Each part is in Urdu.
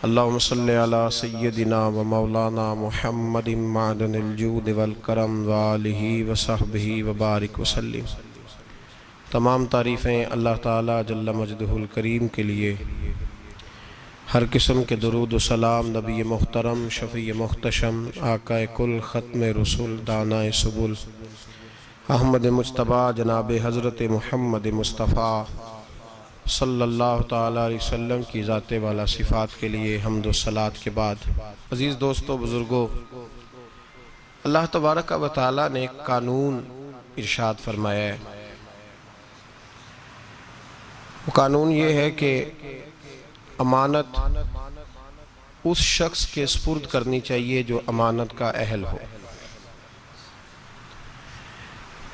اللہم صلی علی سیدنا و مولانا محمد معدن الجود والکرم وآلہ وصحبہ وبارک وسلم۔ تمام تعریفیں اللہ تعالیٰ جل مجدہ الکریم کے لیے، ہر قسم کے درود و سلام نبی محترم شفیع محتشم آقا کل ختم رسول دانا سبل احمد مجتبیٰ جناب حضرت محمد مصطفیٰ صلی اللہ تعالیٰ علیہ وسلم کی ذات والا صفات کے لیے حمد و صلات کے بعد، عزیز دوستو بزرگو، اللہ تبارک و تعالیٰ نے ایک قانون ارشاد فرمایا ہے۔ وہ قانون یہ ہے کہ امانت اس شخص کے سپرد کرنی چاہیے جو امانت کا اہل ہو۔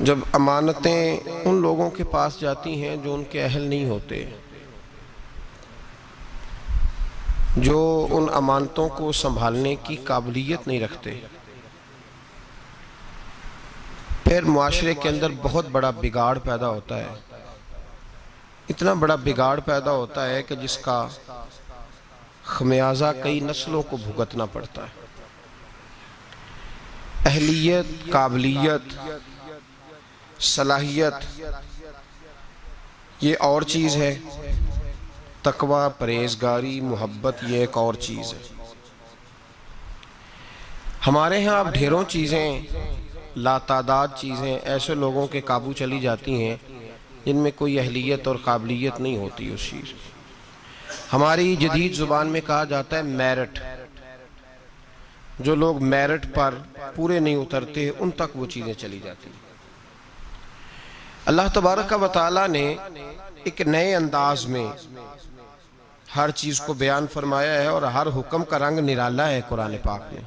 جب امانتیں ان لوگوں کے پاس جاتی ہیں جو ان کے اہل نہیں ہوتے، جو ان امانتوں کو سنبھالنے کی قابلیت نہیں رکھتے، پھر معاشرے کے اندر بہت بڑا بگاڑ پیدا ہوتا ہے۔ اتنا بڑا بگاڑ پیدا ہوتا ہے کہ جس کا خمیازہ کئی نسلوں کو بھگتنا پڑتا ہے۔ اہلیت، قابلیت، صلاحیت یہ اور چیز ہے، تقوی، پرہیزگاری، محبت یہ ایک اور چیز ہے۔ ہمارے ہاں اب ڈھیروں چیزیں، لاتعداد چیزیں ایسے لوگوں کے قابو چلی جاتی ہیں جن میں کوئی اہلیت اور قابلیت نہیں ہوتی اس چیز۔ ہماری جدید زبان میں کہا جاتا ہے میرٹ۔ جو لوگ میرٹ پر پورے نہیں اترتے ان تک وہ چیزیں چلی جاتی ہیں۔ اللہ تبارک و تعالیٰ نے ایک نئے انداز میں ہر چیز کو بیان فرمایا ہے اور ہر حکم کا رنگ نرالا ہے قرآن پاک میں۔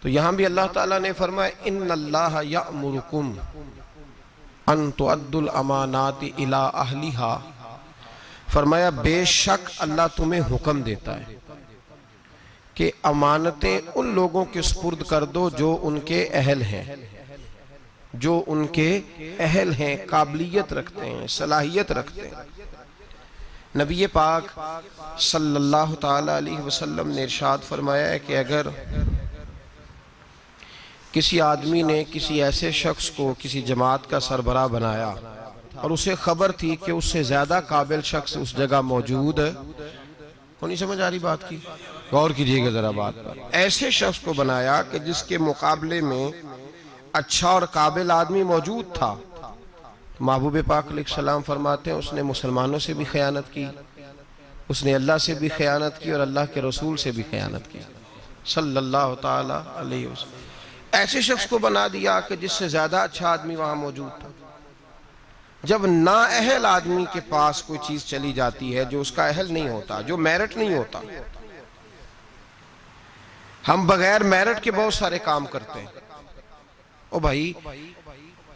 تو یہاں بھی اللہ تعالیٰ نے فرمایا ان اللہ یأمرکم ان تؤدوا الامانات الی اہلہا، فرمایا بے شک اللہ تمہیں حکم دیتا ہے کہ امانتیں ان لوگوں کے سپرد کر دو جو ان کے اہل ہیں، جو ان کے اہل ہیں، قابلیت رکھتے ہیں، صلاحیت رکھتے ہیں۔ نبی پاک صلی اللہ تعالیٰ علیہ وسلم نے ارشاد فرمایا ہے کہ اگر کسی آدمی نے کسی ایسے شخص کو کسی جماعت کا سربراہ بنایا اور اسے خبر تھی کہ اس سے زیادہ قابل شخص اس جگہ موجود ہے، کو نہیں سمجھ آ رہی بات کی؟ غور کیجئے گا ذرا بات پر۔ ایسے شخص کو بنایا کہ جس کے مقابلے میں اچھا اور قابل آدمی موجود تھا، محبوب پاک علیہ السلام فرماتے ہیں اس نے مسلمانوں سے بھی خیانت کی، اس نے اللہ سے بھی خیانت کی اور اللہ کے رسول سے بھی خیانت کی صلی اللہ تعالیٰ علیہ وسلم۔ ایسے شخص کو بنا دیا کہ جس سے زیادہ اچھا آدمی وہاں موجود تھا۔ جب نااہل آدمی کے پاس کوئی چیز چلی جاتی ہے جو اس کا اہل نہیں ہوتا، جو میرٹ نہیں ہوتا، ہم بغیر میرٹ کے بہت سارے کام کرتے ہیں۔ او بھائی،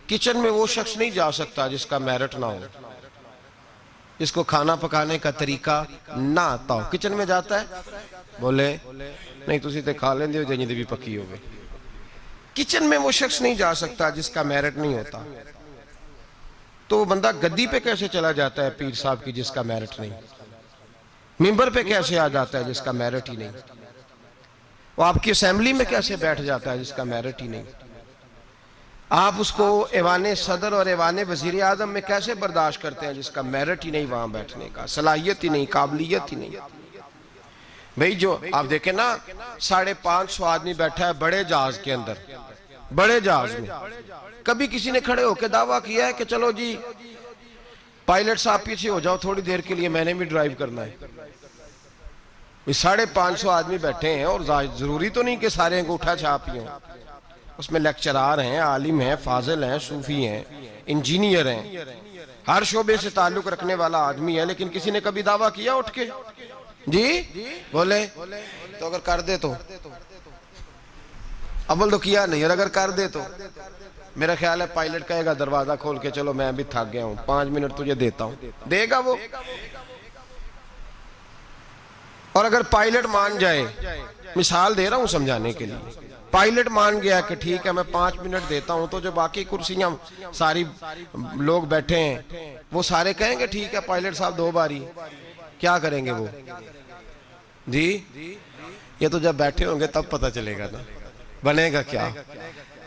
کچن میں وہ شخص نہیں جا سکتا جس کا میرٹ نہ ہو، جس کو کھانا پکانے کا طریقہ نہ آتا ہو۔ کچن میں جاتا ہے، بولے نہیں تسی تے کھا لیں دے جنہی دے بھی پکی ہوگے۔ کچن میں وہ شخص نہیں جا سکتا جس کا میرٹ نہیں ہوتا، تو وہ بندہ گدی پہ کیسے چلا جاتا ہے پیر صاحب کی جس کا میرٹ نہیں؟ ممبر پہ کیسے آ جاتا ہے جس کا میرٹ ہی نہیں؟ وہ آپ کی اسمبلی میں کیسے بیٹھ جاتا ہے جس کا میرٹ ہی نہیں؟ آپ اس کو ایوان صدر اور ایوان وزیر اعظم میں کیسے برداشت کرتے ہیں جس کا میرٹ ہی نہیں وہاں بیٹھنے کا، صلاحیت ہی نہیں، قابلیت ہی نہیں؟ بھئی جو آپ دیکھیں نا 550 آدمی بیٹھا ہے بڑے جہاز کے اندر، بڑے جہاز میں، کبھی کسی نے کھڑے ہو کے دعویٰ کیا ہے کہ چلو جی پائلٹ صاحب پیچھے ہو جاؤ تھوڑی دیر کے لیے میں نے بھی ڈرائیو کرنا ہے؟ 550 آدمی بیٹھے ہیں اور ضروری تو نہیں کہ سارے انگوٹھا چھاپ ہی ہوں، اس میں لیکچرار ہیں، عالم ہیں، فاضل ہیں، صوفی ہیں، انجینئر ہیں، ہر شعبے سے تعلق رکھنے والا آدمی ہے، لیکن کسی نے کبھی دعویٰ کیا اٹھ کے؟ جی بولے تو اگر کر دے تو اول تو کیا نہیں، اور اگر کر دے تو میرا خیال ہے پائلٹ کہے گا دروازہ کھول کے چلو میں بھی تھک گیا ہوں 5 منٹ تجھے دیتا ہوں، دے گا وہ؟ اور اگر پائلٹ مان جائے، مثال دے رہا ہوں سمجھانے کے لیے، پائلٹ مان گیا کہ ٹھیک ہے میں 5 منٹ دیتا ہوں، تو جو باقی کرسیاں ساری لوگ بیٹھے ہیں وہ سارے کہیں گے ٹھیک ہے پائلٹ صاحب 2 باری، کیا کریں گے وہ؟ جی یہ تو جب بیٹھے ہوں گے تب پتہ چلے گا نا بنے گا کیا.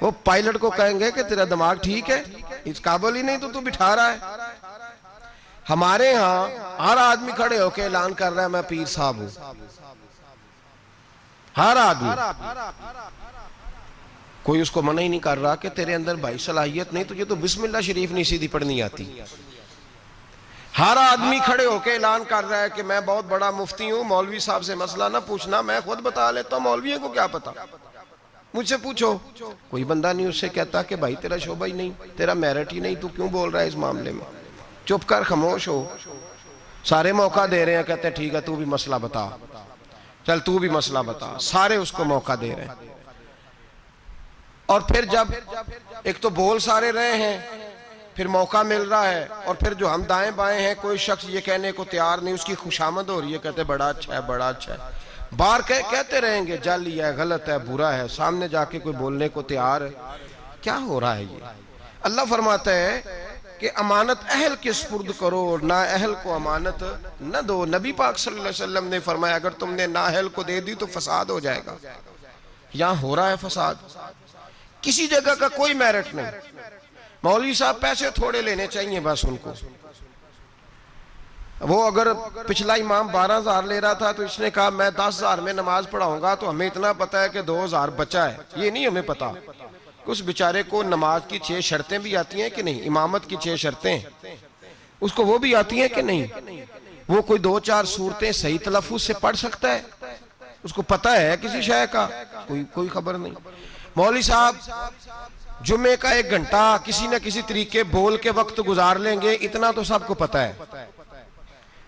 وہ پائلٹ کو کہیں گے کہ تیرا دماغ ٹھیک ہے, اس قابل ہی نہیں تو بٹھا رہا ہے. ہمارے ہاں ہر آدمی کھڑے ہو کے اعلان کر رہا ہے میں پیر صاحب ہوں, ہر آدمی. کوئی اس کو منع ہی نہیں کر رہا کہ تیرے اندر بھائی صلاحیت نہیں, تجھے تو بسم اللہ شریف نہیں سیدھی پڑھنی آتی. ہر آدمی کھڑے ہو کے اعلان کر رہا ہے کہ میں بہت بڑا مفتی ہوں, مولوی صاحب سے مسئلہ نہ پوچھنا, میں خود بتا لیتا ہوں, مولویوں کو کیا پتا, مجھ سے پوچھو. کوئی بندہ نہیں اس سے کہتا کہ بھائی تیرا شعبہ ہی نہیں, تیرا میرٹ ہی نہیں, تو کیوں بول رہا ہے اس معاملے میں, چپ کر خاموش ہو. سارے موقع دے رہے ہیں, کہتے ہیں ٹھیک ہے تو بھی مسئلہ بتا, چل تو بھی مسئلہ بتا, سارے اس کو موقع دے رہے ہیں. اور پھر جب ایک تو بول سارے رہے ہیں, پھر موقع مل رہا ہے, اور پھر جو ہم دائیں بائیں ہیں کوئی شخص یہ کہنے کو تیار نہیں, اس کی خوشامد ہو رہی ہے, کہتے بڑا اچھا ہے بڑا اچھا ہے, بار کہتے رہیں گے جعلی ہے غلط ہے برا ہے, سامنے جا کے کوئی بولنے کو تیار ہے. کیا ہو رہا ہے یہ؟ اللہ فرماتا ہے کہ امانت اہل کے سپرد کرو اور نا اہل کو امانت نہ دو. نبی پاک صلی اللہ علیہ وسلم نے فرمایا اگر تم نے نا اہل کو دے دی تو فساد ہو جائے گا. یہاں ہو رہا ہے فساد, کسی جگہ کا کوئی میرٹ نہیں. مولوی صاحب پیسے تھوڑے لینے چاہیے بس ان کو. وہ اگر پچھلا امام 12,000 لے رہا تھا تو اس نے کہا میں 10,000 میں نماز پڑھاؤں گا, تو ہمیں اتنا پتا ہے کہ 2,000 بچا ہے, یہ نہیں ہمیں پتا اس بیچارے کو نماز کی 6 شرطیں بھی آتی ہیں کہ نہیں, امامت کی 6 شرطیں اس کو وہ بھی آتی ہیں کہ نہیں, وہ کوئی 2-4 صورتیں صحیح تلفظ سے پڑھ سکتا ہے, اس کو پتا ہے کسی شے کا, کوئی خبر نہیں. مولوی صاحب جمعے کا 1 گھنٹہ کسی نہ کسی طریقے بول کے وقت گزار لیں گے, اتنا تو سب کو پتا ہے,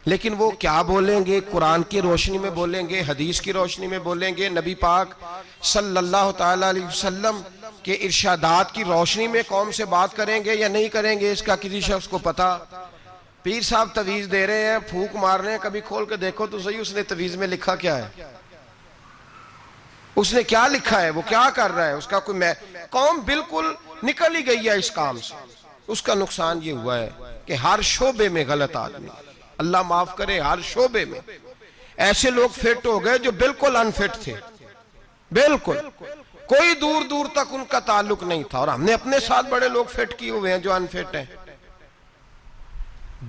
لیکن وہ کیا بولیں گے, قرآن کی روشنی میں بولیں گے, حدیث کی روشنی میں بولیں گے, نبی پاک صلی اللہ تعالی علیہ وسلم کے ارشادات کی روشنی میں قوم سے بات کریں گے یا نہیں کریں گے, اس کا کسی شخص کو پتا. پیر صاحب تویز دے رہے ہیں, پھونک مار رہے ہیں, کبھی کھول کے دیکھو تو صحیح اس نے تویز میں لکھا کیا ہے, اس نے کیا لکھا ہے, وہ کیا کر رہا ہے, اس کا کوئی قوم بالکل نکل ہی گئی ہے اس کام سے. اس کا نقصان یہ ہوا ہے کہ ہر شعبے میں غلط آدمی, اللہ معاف کرے, ہر شعبے میں ایسے لوگ فٹ ہو گئے جو بالکل انفٹ تھے, بالکل کوئی دور دور تک ان کا تعلق نہیں تھا, اور ہم نے اپنے ساتھ بڑے لوگ فٹ کیے ہوئے ہیں جو انفٹ ہیں.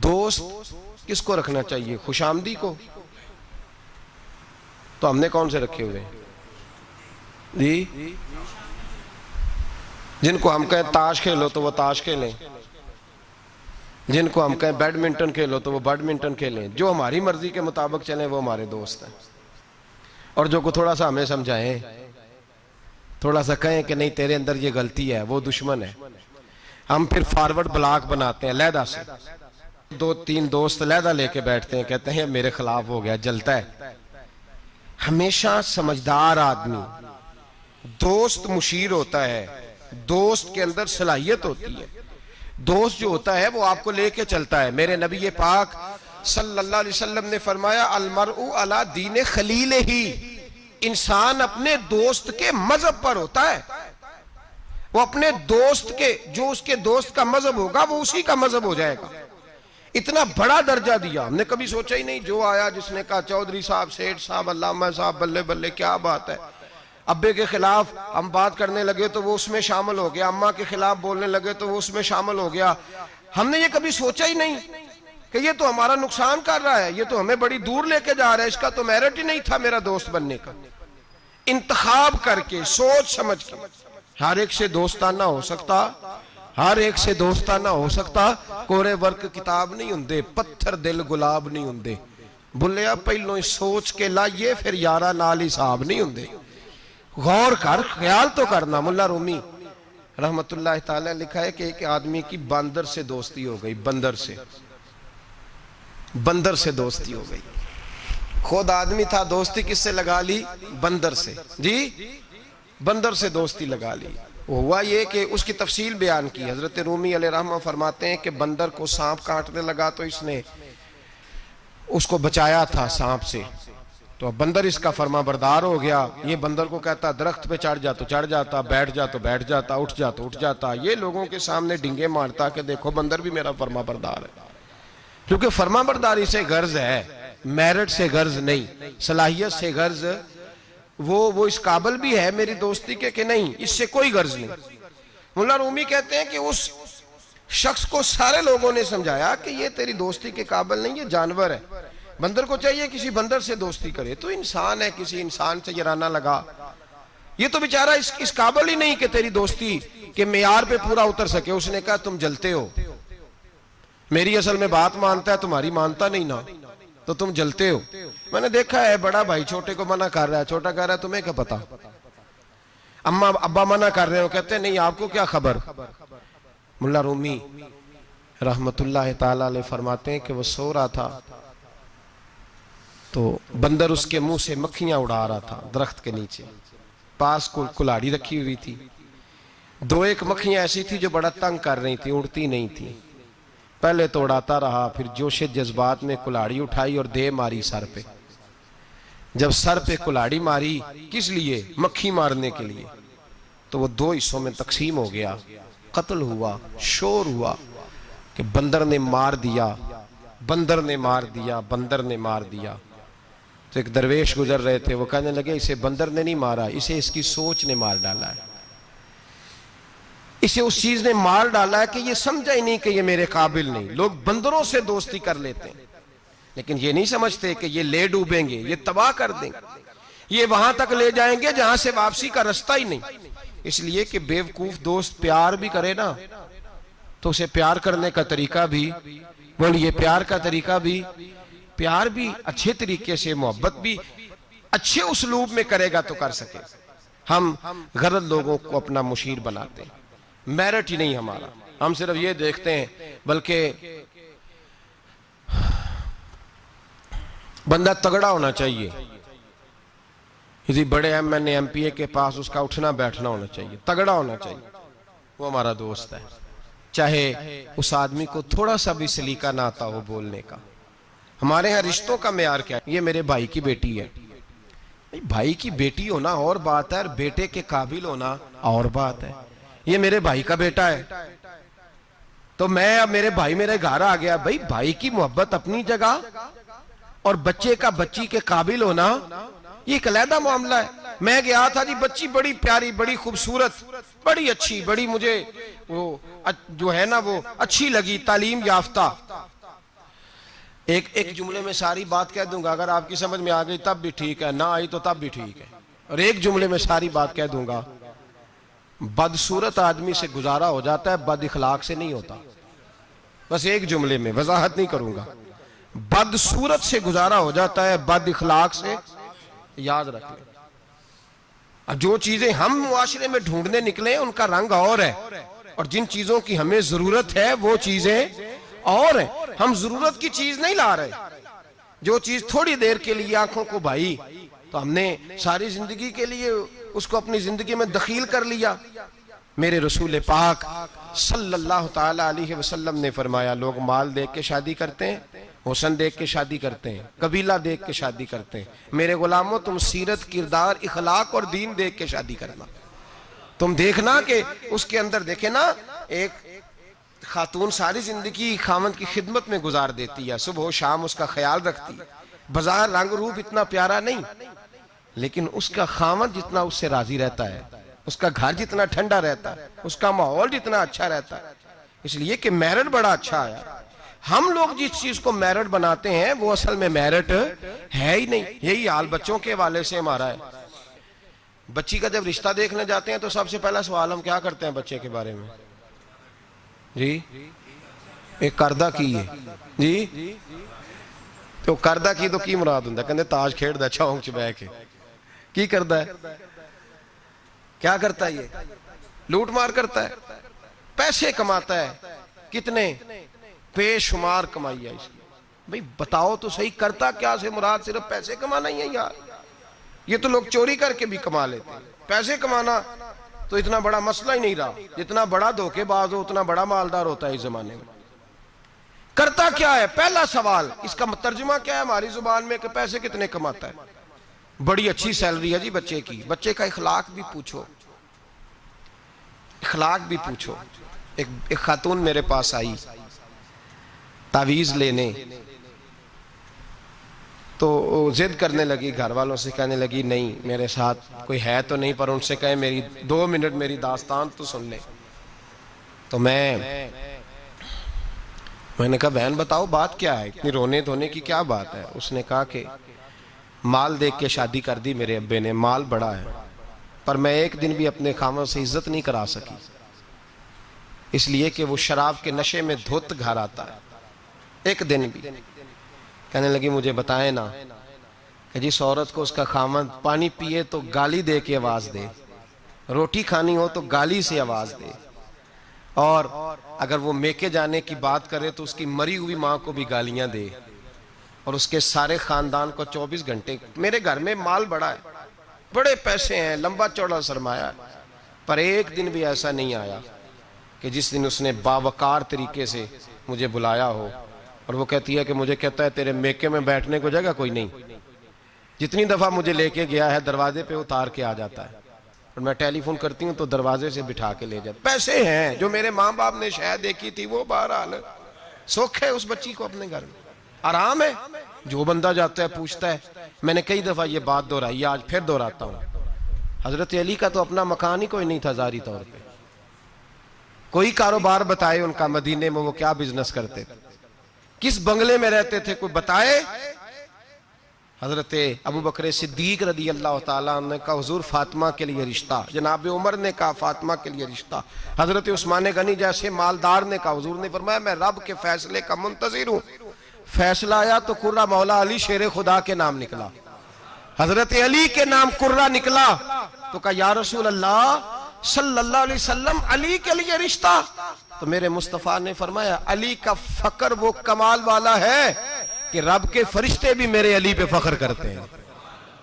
دوست کس کو رکھنا چاہیے, خوشامدی کو, تو ہم نے کون سے رکھے ہوئے ہیں جی, جن کو ہم کہیں تاش کھیلو تو وہ تاش کھیلیں, جن کو ہم کہیں بیڈمنٹن کھیلو تو وہ بیڈمنٹن کھیلیں, جو ہماری مرضی کے مطابق چلیں وہ ہمارے دوست ہیں. اور جو کو تھوڑا سا ہمیں سمجھائیں, تھوڑا سا کہیں کہ نہیں تیرے اندر یہ غلطی ہے, وہ دشمن ہے. ہم پھر فارورڈ بلاک بناتے ہیں علیحدہ سے, 2-3 دوست علیحدہ لے کے بیٹھتے ہیں, کہتے ہیں میرے خلاف ہو گیا, جلتا ہے. ہمیشہ سمجھدار آدمی دوست مشیر ہوتا ہے, دوست کے اندر صلاحیت ہوتی ہے, دوست جو ہوتا ہے وہ آپ کو لے کے چلتا ہے. میرے نبی پاک صلی اللہ علیہ وسلم نے فرمایا المرء علی دین خلیلہ ہی, انسان اپنے دوست کے مذہب پر ہوتا ہے, وہ اپنے دوست کے, جو اس کے دوست کا مذہب ہوگا وہ اسی کا مذہب ہو جائے گا. اتنا بڑا درجہ دیا, ہم نے کبھی سوچا ہی نہیں. جو آیا جس نے کہا چودھری صاحب, سیٹھ صاحب, علامہ صاحب, بلے بلے کیا بات ہے, ابے کے خلاف ہم بات کرنے لگے تو وہ اس میں شامل ہو گیا, اماں کے خلاف بولنے لگے تو وہ اس میں شامل ہو گیا. ہم نے یہ کبھی سوچا ہی نہیں کہ یہ تو ہمارا نقصان کر رہا ہے, یہ تو ہمیں بڑی دور لے کے جا رہا ہے, اس کا تو میرٹ ہی نہیں تھا میرا دوست بننے کا. انتخاب کر کے, سوچ سمجھ کے. ہر ایک سے دوستانہ ہو سکتا, ہر ایک سے دوستانہ ہو سکتا, کورے ورک کتاب نہیں ہوندے, پتھر دل گلاب نہیں ہوندے. بھلیا پہلوں سوچ کے لائیے پھر یارہ نال حساب نہیں ہوندے. غور کر, خیال تو کرنا. ملا رومی رحمت اللہ تعالی لکھا ہے کہ ایک آدمی کی بندر سے دوستی ہو گئی, بندر سے دوستی ہو گئی. خود آدمی تھا, دوستی کس سے لگا لی, بندر سے. جی بندر سے دوستی لگا لی. ہوا یہ کہ اس کی تفصیل بیان کی. حضرت رومی علیہ رحمہ فرماتے ہیں کہ بندر کو سانپ کاٹنے لگا تو اس نے اس کو بچایا تھا سانپ سے, تو بندر اس کا فرما بردار ہو گیا. یہ بندر کو کہتا درخت پہ چڑھ جا تو چڑھ جاتا, بیٹھ جا تو بیٹھ جاتا, اٹھ جا تو اٹھ جاتا. یہ لوگوں کے سامنے ڈنگے مارتا کہ دیکھو بندر بھی میرا فرما بردار ہے, کیونکہ فرما برداری سے غرض ہے میرٹ سے غرض نہیں، صلاحیت سے غرض وہ اس قابل بھی ہے میری دوستی کے کہ نہیں، اس سے کوئی غرض نہیں۔ مولا رومی کہتے ہیں کہ اس شخص کو سارے لوگوں نے سمجھایا کہ یہ تیری دوستی کے قابل نہیں، یہ جانور ہے، بندر کو چاہیے کسی بندر سے دوستی کرے، تو انسان ہے، کسی انسان سے یارانہ لگا، یہ تو بیچارہ اس قابل ہی نہیں کہ تیری دوستی کے معیار پہ پورا اتر سکے۔ اس نے کہا تم جلتے ہو، میری اصل میں بات مانتا ہے، تمہاری مانتا نہیں نا، تو تم جلتے ہو۔ میں نے دیکھا ہے بڑا بھائی چھوٹے کو منع کر رہا ہے، چھوٹا کہہ رہا ہے تمہیں کیا پتا، اماں ابا منع کر رہے ہو، کہتے ہیں نہیں آپ کو کیا خبر۔ مولا رومی رحمت اللہ تعالی علیہ فرماتے ہیں کہ وہ سو رہا تھا تو بندر اس کے منہ سے مکھیاں اڑا رہا تھا درخت کے نیچے، پاس کلاڑی رکھی ہوئی تھی، دو ایک مکھیاں ایسی تھی جو بڑا تنگ کر رہی تھی، اڑتی نہیں تھی، پہلے تو اڑاتا رہا، پھر جوش جذبات میں کلاڑی اٹھائی اور دے ماری سر پہ۔ جب سر پہ کلاڑی ماری کس لیے؟ مکھی مارنے کے لیے، تو وہ دو حصوں میں تقسیم ہو گیا، قتل ہوا، شور ہوا کہ بندر نے مار دیا، بندر نے مار دیا، بندر نے مار دیا۔ تو ایک درویش گزر رہے تھے، وہ کہنے لگے اسے بندر نے نہیں مارا، اسے اس کی سوچ نے مار ڈالا ہے، اسے اس چیز نے مار ڈالا ہے کہ یہ سمجھا ہی نہیں کہ یہ میرے قابل نہیں۔ لوگ بندروں سے دوستی کر لیتے ہیں لیکن یہ نہیں سمجھتے کہ یہ لے ڈوبیں گے، یہ تباہ کر دیں گے، یہ وہاں تک لے جائیں گے جہاں سے واپسی کا رستہ ہی نہیں۔ اس لیے کہ بیوقوف دوست پیار بھی کرے نا تو اسے پیار کرنے کا طریقہ بھی، بولیے پیار کا طریقہ بھی، پیار بھی اچھے طریقے سے، محبت بھی اچھے اسلوب میں کرے گا تو کر سکے۔ ہم غلط لوگوں کو اپنا مشیر بناتے ہیں، میرٹ ہی نہیں ہمارا، ہم صرف یہ دیکھتے ہیں، بلکہ بندہ تگڑا ہونا چاہیے، کسی بڑے M N A M P A کے پاس اس کا اٹھنا بیٹھنا ہونا چاہیے، تگڑا ہونا چاہیے، وہ ہمارا دوست ہے، چاہے اس آدمی کو تھوڑا سا بھی سلیقہ نہ آتا ہو بولنے کا۔ ہمارے ہاں رشتوں کا معیار کیا ہے؟ یہ میرے بھائی کی بیٹی ہے، بھائی کی بیٹی ہونا اور بات ہے، اور بیٹے کے قابل ہونا اور بات ہے۔ یہ میرے بھائی کا بیٹا ہے تو میں اب میرے بھائی میرے گھر آ گیا، بھائی بھائی کی محبت اپنی جگہ اور بچے کا بچی کے قابل ہونا یہ ایک علیحدہ معاملہ ہے۔ میں گیا تھا جی، بچی بڑی پیاری، بڑی خوبصورت، بڑی اچھی، بڑی مجھے وہ جو ہے نا وہ اچھی لگی، تعلیم یافتہ۔ ایک جملے میں ساری بات کہہ دوں گا، اگر آپ کی سمجھ میں آ گئی تب بھی ٹھیک ہے، نہ آئی تو تب بھی ٹھیک ہے، اور ایک جملے میں ساری بات کہہ دوں گا، بدصورت آدمی سے گزارا ہو جاتا ہے، بد اخلاق سے نہیں ہوتا۔ بس ایک جملے میں، وضاحت نہیں کروں گا، بدصورت سے گزارا ہو جاتا ہے، بد اخلاق سے یاد رکھ لیں۔ اب جو چیزیں ہم معاشرے میں ڈھونڈنے نکلے ان کا رنگ اور ہے، اور جن چیزوں کی ہمیں ضرورت ہے وہ چیزیں اور ہیں۔ ہم ضرورت کی چیز نہیں لا رہے، جو چیز تھوڑی دیر کے لیے آنکھوں کو بھائی تو ہم نے ساری زندگی کے لیے اس کو اپنی زندگی میں دخیل کر لیا۔ میرے رسول پاک صلی اللہ تعالی علیہ وسلم نے فرمایا، لوگ مال دیکھ کے شادی کرتے ہیں، حسن دیکھ کے شادی کرتے ہیں، قبیلہ دیکھ کے شادی کرتے ہیں، میرے غلاموں تم سیرت، کردار، اخلاق اور دین دیکھ کے شادی کرنا۔ تم دیکھنا کہ اس کے اندر دیکھے نا، ایک خاتون ساری زندگی خاوند کی خدمت میں گزار دیتی ہے، صبح و شام اس کا خیال رکھتی ہے، بظاہر رنگ روپ اتنا پیارا نہیں لیکن اس کا خاوند جتنا اس سے راضی رہتا ہے، اس کا گھر جتنا ٹھنڈا رہتا ہے، اس کا ماحول جتنا اچھا رہتا ہے، اس لیے کہ میرٹ بڑا اچھا ہے۔ ہم لوگ جس چیز کو میرٹ بناتے ہیں وہ اصل میں میرٹ ہے ہی نہیں۔ یہی حال بچوں کے حوالے سے ہمارا ہے۔ بچی کا جب رشتہ دیکھنے جاتے ہیں تو سب سے پہلا سوال ہم کیا کرتے ہیں بچے کے بارے میں؟ جی ایک کردہ کی ہے جی، تو کردہ کی تو کی مراد ہوں کہندے تاج کھیڑ دا چونک چ بہ کے کی کردا ہے؟ کیا کرتا ہے؟ یہ لوٹ مار کرتا ہے، پیسے کماتا ہے، کتنے بے شمار کمائی ہے اس کی۔ بھئی بتاؤ تو صحیح، کرتا کیا سے مراد صرف پیسے کمانا ہی ہے یار؟ یہ تو لوگ چوری کر کے بھی کما لیتے ہیں، پیسے کمانا تو اتنا بڑا مسئلہ ہی نہیں رہا۔ جتنا بڑا دھوکے باز ہو اتنا بڑا مالدار ہوتا ہے اس زمانے میں۔ کرتا کیا ہے؟ پہلا سوال، اس کا ترجمہ کیا ہے ہماری زبان میں کہ پیسے کتنے کماتا ہے؟ بڑی اچھی سیلری ہے جی بچے کی، بچے کا اخلاق بھی پوچھو، اخلاق بھی پوچھو۔ ایک خاتون میرے پاس آئی تعویذ لینے، تو ضد کرنے لگی، گھر والوں سے کہنے لگی نہیں میرے ساتھ کوئی ہے تو نہیں، پر ان سے کہیں میری 2 منٹ میری داستان تو سن لیں۔ تو میں نے کہا بہن بتاؤ بات کیا ہے، اتنی رونے دھونے کی کیا بات ہے؟ اس نے کہا کہ مال دیکھ کے شادی کر دی میرے ابے نے، مال بڑا ہے، پر میں ایک دن بھی اپنے خاوند سے عزت نہیں کرا سکی، اس لیے کہ وہ شراب کے نشے میں دھوت گھر آتا ہے، ایک دن بھی۔ کہنے لگی مجھے بتائیں نا کہ جس عورت کو اس کا خاوند پانی پیے تو گالی دے کے آواز دے، روٹی کھانی ہو تو گالی سے آواز دے، اور اگر وہ میکے جانے کی بات کرے تو اس کی مری ہوئی ماں کو بھی گالیاں دے، اور اس کے سارے خاندان کو 24 گھنٹے، میرے گھر میں مال بڑا ہے، بڑے پیسے ہیں، لمبا چوڑا سرمایہ ہے، پر ایک دن بھی ایسا نہیں آیا کہ جس دن اس نے باوقار طریقے سے مجھے بلایا ہو۔ اور وہ کہتی ہے کہ مجھے کہتا ہے تیرے میکے میں بیٹھنے کو جگہ کوئی نہیں، جتنی دفعہ مجھے لے کے گیا ہے دروازے پہ اتار کے آ جاتا ہے، اور میں ٹیلی فون کرتی ہوں تو دروازے سے بٹھا کے لے جاتا۔ پیسے ہیں جو میرے ماں باپ نے شاید دیکھی تھی، وہ بہرحال سکھ ہے اس بچی کو اپنے گھر میں، آرام ہے۔ جو بندہ جاتا ہے پوچھتا ہے، میں نے کئی دفعہ یہ بات دہرائی، آج پھر دہراتا ہوں، حضرت علی کا تو اپنا مکان ہی کوئی نہیں تھا ظاہری طور پہ، کوئی کاروبار بتائے ان کا مدینے میں وہ کیا بزنس کرتے تھے، کس بنگلے میں رہتے تھے، کوئی بتائے؟ حضرت ابو بکر صدیق رضی اللہ تعالیٰ عنہ نے کہا حضور فاطمہ کے لیے رشتہ، جناب عمر نے کہا فاطمہ کے لیے رشتہ، حضرت عثمان غنی جیسے مالدار نے کہا، حضور نے فرمایا میں رب کے فیصلے کا منتظر ہوں۔ فیصلہ آیا تو قرہ مولا علی شیر خدا کے نام نکلا، حضرت علی کے نام قرہ نکلا، تو کہا یا رسول اللہ صلی اللہ علیہ وسلم علی کے لیے رشتہ؟ تو میرے مصطفیٰ نے فرمایا علی کا فخر وہ کمال والا ہے کہ رب کے فرشتے بھی میرے علی پہ فخر کرتے ہیں،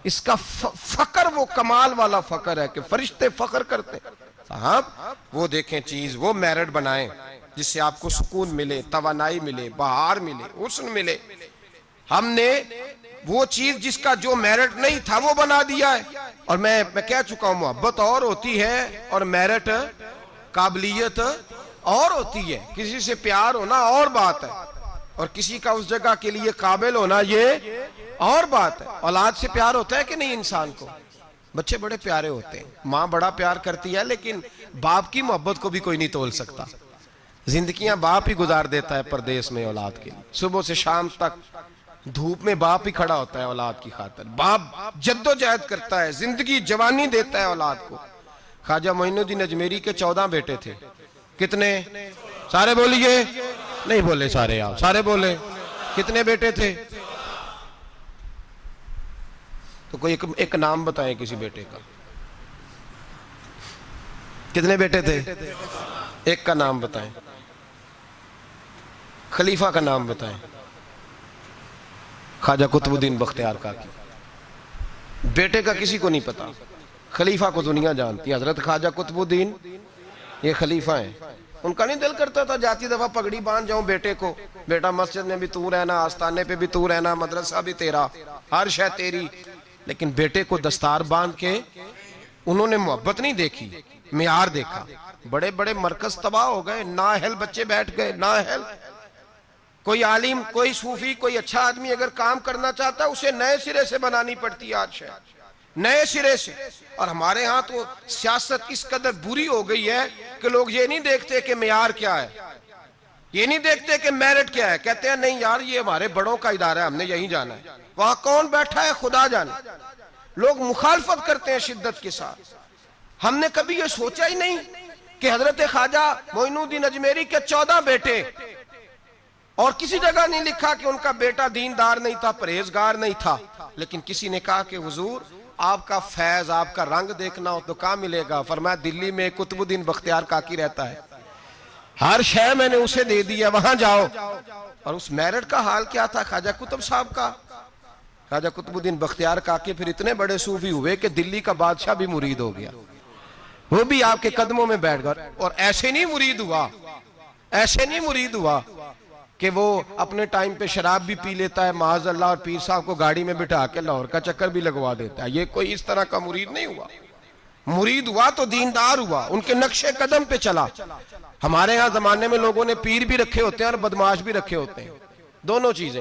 اس کا فخر وہ کمال والا فخر ہے کہ فرشتے فخر کرتے ہیں۔ صاحب وہ دیکھیں چیز، وہ میرٹ بنائیں جس سے آپ کو سکون ملے، توانائی ملے، بہار ملے، حسن ملے۔ ہم نے وہ چیز جس کا جو میرٹ نہیں تھا وہ بنا دیا ہے، اور میں کہہ چکا ہوں محبت اور ہوتی ہے اور میرٹ قابلیت اور ہوتی ہے، کسی سے پیار ہونا اور بات ہے، اور کسی کا اس جگہ کے لیے قابل ہونا یہ اور بات ہے۔ اولاد سے پیار ہوتا ہے کہ نہیں انسان کو؟ بچے بڑے پیارے ہوتے ہیں، ماں بڑا پیار کرتی ہے، لیکن باپ کی محبت کو بھی کوئی نہیں تول سکتا۔ زندگیاں باپ ہی گزار دیتا ہے پردیس میں اولاد کے لیے، صبح سے شام تک دھوپ میں باپ ہی کھڑا ہوتا ہے اولاد کی خاطر، باپ جد و جہد کرتا ہے، زندگی جوانی دیتا ہے اولاد کو۔ خواجہ معین الدین اجمیری کے 14 بیٹے تھے، کتنے؟ سارے بولیے، نہیں بولے سارے، آپ سارے بولے، کتنے بیٹے تھے؟ تو کوئی ایک نام بتائیں کسی بیٹے کا، کتنے بیٹے تھے؟ ایک کا نام بتائیں، خلیفہ کا نام بتائیں۔ خواجہ قطب الدین بختیار کاکی، بیٹے کا کسی کو نہیں پتا، خلیفہ کو دنیا جانتی ہے، حضرت خواجہ قطب الدین یہ خلیفہ ہیں۔ ان کا نہیں دل کرتا تھا جاتی دفعہ پگڑی باندھ جاؤں بیٹے کو، بیٹا مسجد میں بھی تو رہنا، آستانے پہ بھی تو رہنا، مدرسہ بھی تیرا، ہر شے تیری، لیکن بیٹے کو دستار باندھ کے انہوں نے محبت نہیں دیکھی، معیار دیکھا۔ بڑے بڑے مرکز تباہ ہو گئے، نااہل بچے بیٹھ گئے، نااہل۔ کوئی عالم، کوئی صوفی، کوئی اچھا آدمی اگر کام کرنا چاہتا ہے اسے نئے سرے سے بنانی پڑتی ہے آج شاید، نئے سرے سے۔ اور ہمارے ہاں تو سیاست اس قدر بری ہو گئی ہے کہ لوگ یہ نہیں دیکھتے کہ معیار کیا ہے، یہ نہیں دیکھتے کہ میرٹ کیا ہے، کہتے ہیں نہیں یار یہ ہمارے بڑوں کا ادارہ ہے، ہم نے یہیں جانا ہے، وہاں کون بیٹھا ہے خدا جانے۔ لوگ مخالفت کرتے ہیں شدت کے ساتھ۔ ہم نے کبھی یہ سوچا ہی نہیں کہ حضرت خواجہ معین الدین اجمیری کے 14 بیٹے، اور کسی جگہ نہیں لکھا کہ ان کا بیٹا دیندار نہیں تھا، پرہیزگار نہیں تھا، لیکن کسی نے کہا کہ حضور آپ کا فیض، آپ کا رنگ دیکھنا ہو تو کہاں ملے گا؟ فرمایا دلی میں قطب الدین بختیار کاکی رہتا ہے، ہر شے میں نے اسے دے دی ہے، وہاں جاؤ۔ اور اس میرٹ کا حال کیا تھا خواجہ قطب صاحب کا؟ خواجہ قطب الدین بختیار کاکی پھر اتنے بڑے صوفی ہوئے کہ دلی کا بادشاہ بھی مرید ہو گیا، وہ بھی آپ کے قدموں میں بیٹھ گیا۔ اور ایسے نہیں مرید ہوا، ایسے نہیں مرید ہوا کہ وہ اپنے ٹائم پہ شراب بھی پی لیتا ہے معاذ اللہ، اور پیر صاحب کو گاڑی میں بٹھا کے لاہور کا چکر بھی لگوا دیتا ہے، یہ کوئی اس طرح کا مرید نہیں ہوا۔ مرید ہوا تو دیندار ہوا، ان کے نقش قدم پہ چلا۔ ہمارے ہاں زمانے میں لوگوں نے پیر بھی رکھے ہوتے ہیں اور بدماش بھی رکھے ہوتے ہیں، دونوں چیزیں۔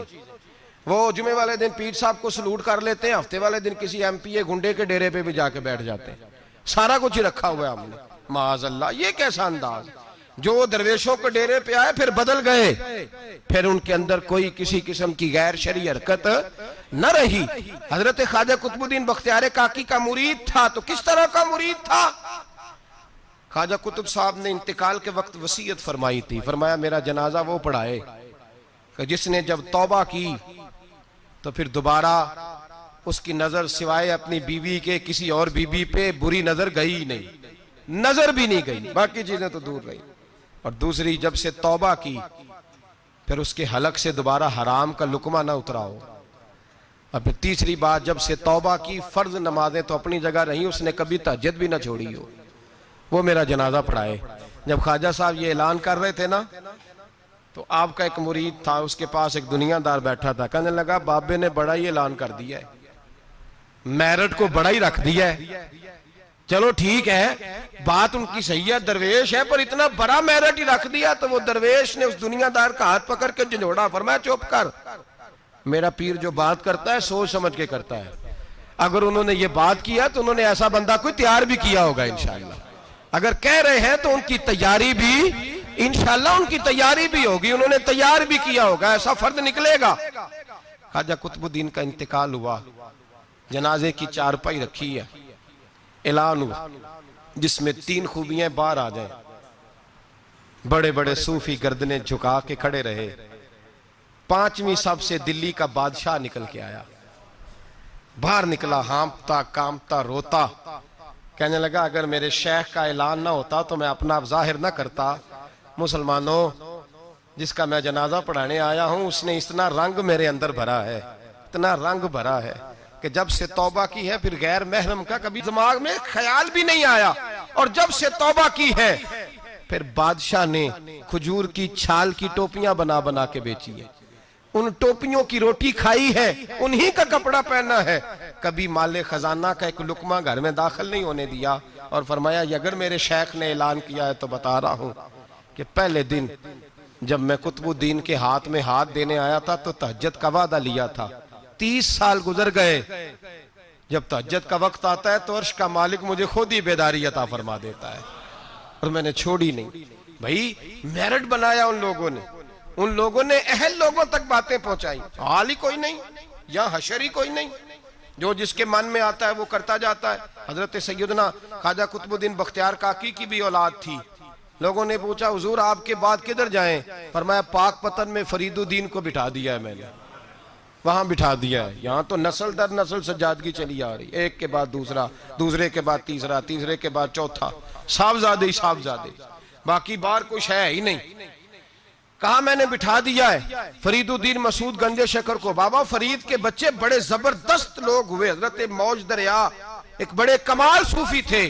وہ جمعے والے دن پیر صاحب کو سلوٹ کر لیتے ہیں، ہفتے والے دن کسی ایم پی اے گنڈے کے ڈیرے پہ بھی جا کے بیٹھ جاتے ہیں، سارا کچھ ہی رکھا ہوا ہے ہم نے، معاذ اللہ۔ یہ کیسا انداز، جو درویشوں کے ڈیرے پہ آئے پھر بدل گئے، پھر ان کے اندر کوئی کسی قسم کی غیر شرعی حرکت نہ رہی۔ حضرت خواجہ قطب الدین بختیار کاکی کا مرید تھا تو کس طرح کا مرید تھا؟ خواجہ قطب صاحب نے انتقال کے وقت وصیت فرمائی تھی، فرمایا میرا جنازہ وہ پڑھائے کہ جس نے جب توبہ کی تو پھر دوبارہ اس کی نظر سوائے اپنی بیوی کے کسی اور بیوی پہ بری نظر گئی ہی نہیں، نظر بھی نہیں گئی، باقی چیزیں تو دور رہی۔ اور دوسری، جب سے توبہ کی پھر اس کے حلق سے دوبارہ حرام کا لقمہ نہ اترا ہو۔ اور پھر تیسری بات، جب سے توبہ کی فرض نمازیں تو اپنی جگہ رہیں، اس نے کبھی تہجد بھی نہ چھوڑی ہو، وہ میرا جنازہ پڑھائے۔ جب خواجہ صاحب یہ اعلان کر رہے تھے نا تو آپ کا ایک مرید تھا، اس کے پاس ایک دنیا دار بیٹھا تھا، کہنے لگا بابے نے بڑا ہی اعلان کر دیا ہے، میرٹ کو بڑا ہی رکھ دیا ہے۔ چلو ٹھیک ہے، بات ان کی صحیح ہے، درویش ہے، پر اتنا بڑا میرٹ ہی رکھ دیا۔ تو وہ درویش نے اس دنیا دار کا ہاتھ پکڑ کے جھنجھوڑا، فرمایا چپ کر، میرا پیر جو بات کرتا ہے سوچ سمجھ کے کرتا ہے، اگر انہوں نے یہ بات کیا تو انہوں نے ایسا بندہ کوئی تیار بھی کیا ہوگا انشاءاللہ، اگر کہہ رہے ہیں تو ان کی تیاری بھی انشاءاللہ ان کی تیاری بھی ہوگی، انہوں نے تیار بھی کیا ہوگا، ایسا فرد نکلے گا۔ خواجہ قطب الدین کا انتقال ہوا، جنازے کی چارپائی رکھی ہے، اعلان ہوا جس میں 3 خوبیاں باہر آ جائیں۔ بڑے بڑے صوفی گردنیں جھکا کے کھڑے رہے۔ 5ویں سب سے دلی کا بادشاہ نکل کے آیا، باہر نکلا، ہانپتا کامتا روتا، کہنے لگا اگر میرے شیخ کا اعلان نہ ہوتا تو میں اپنا ظاہر نہ کرتا۔ مسلمانوں، جس کا میں جنازہ پڑھانے آیا ہوں اس نے اتنا رنگ میرے اندر بھرا ہے، اتنا رنگ بھرا ہے کہ جب سے توبہ کی ہے پھر غیر محرم کا کبھی دماغ میں خیال بھی نہیں آیا، اور جب سے توبہ کی ہے پھر بادشاہ نے کھجور کی چھال کی ٹوپیاں بنا بنا کے بیچی ہے، ان ٹوپیوں کی روٹی کھائی ہے، انہی کا کپڑا پہنا ہے، کبھی مال خزانہ کا ایک لقمہ گھر میں داخل نہیں ہونے دیا، اور فرمایا اگر میرے شیخ نے اعلان کیا ہے تو بتا رہا ہوں کہ پہلے دن جب میں قطب الدین کے ہاتھ میں ہاتھ دینے آیا تھا تو تہجد کا وعدہ لیا تھا، 30 سال گزر گئے، جب تہجد کا وقت آتا ہے تو عرش کا مالک مجھے خود ہی بیداری عطا فرما دیتا ہے، اور میں نے چھوڑی نہیں۔ بھائی میرٹ بنایا ان لوگوں نے اہل لوگوں تک باتیں پہنچائی، حال ہی کوئی نہیں، یا حشر ہی کوئی نہیں، جو جس کے من میں آتا ہے وہ کرتا جاتا ہے۔ حضرت سیدنا خواجہ قطب الدین بختیار کاکی کی بھی اولاد تھی، لوگوں نے پوچھا حضور آپ کے بعد کدھر جائیں؟ فرمایا پاک پتن میں فرید الدین کو بٹھا دیا ہے میں نے، وہاں بٹھا دیا ہے، یہاں تو نسل در نسل سجادگی چلی آ رہی، ایک کے بعد دوسرا، دوسرے کے بعد تیسرا، تیسرے کے بعد چوتھا، صاحبزادے ہی صاحبزادے، باقی بار کچھ ہے ہی نہیں۔ کہا میں نے بٹھا دیا ہے فرید الدین مسعود گنج شکر کو۔ بابا فرید کے بچے بڑے زبردست لوگ ہوئے، حضرت موج دریا ایک بڑے کمال صوفی تھے،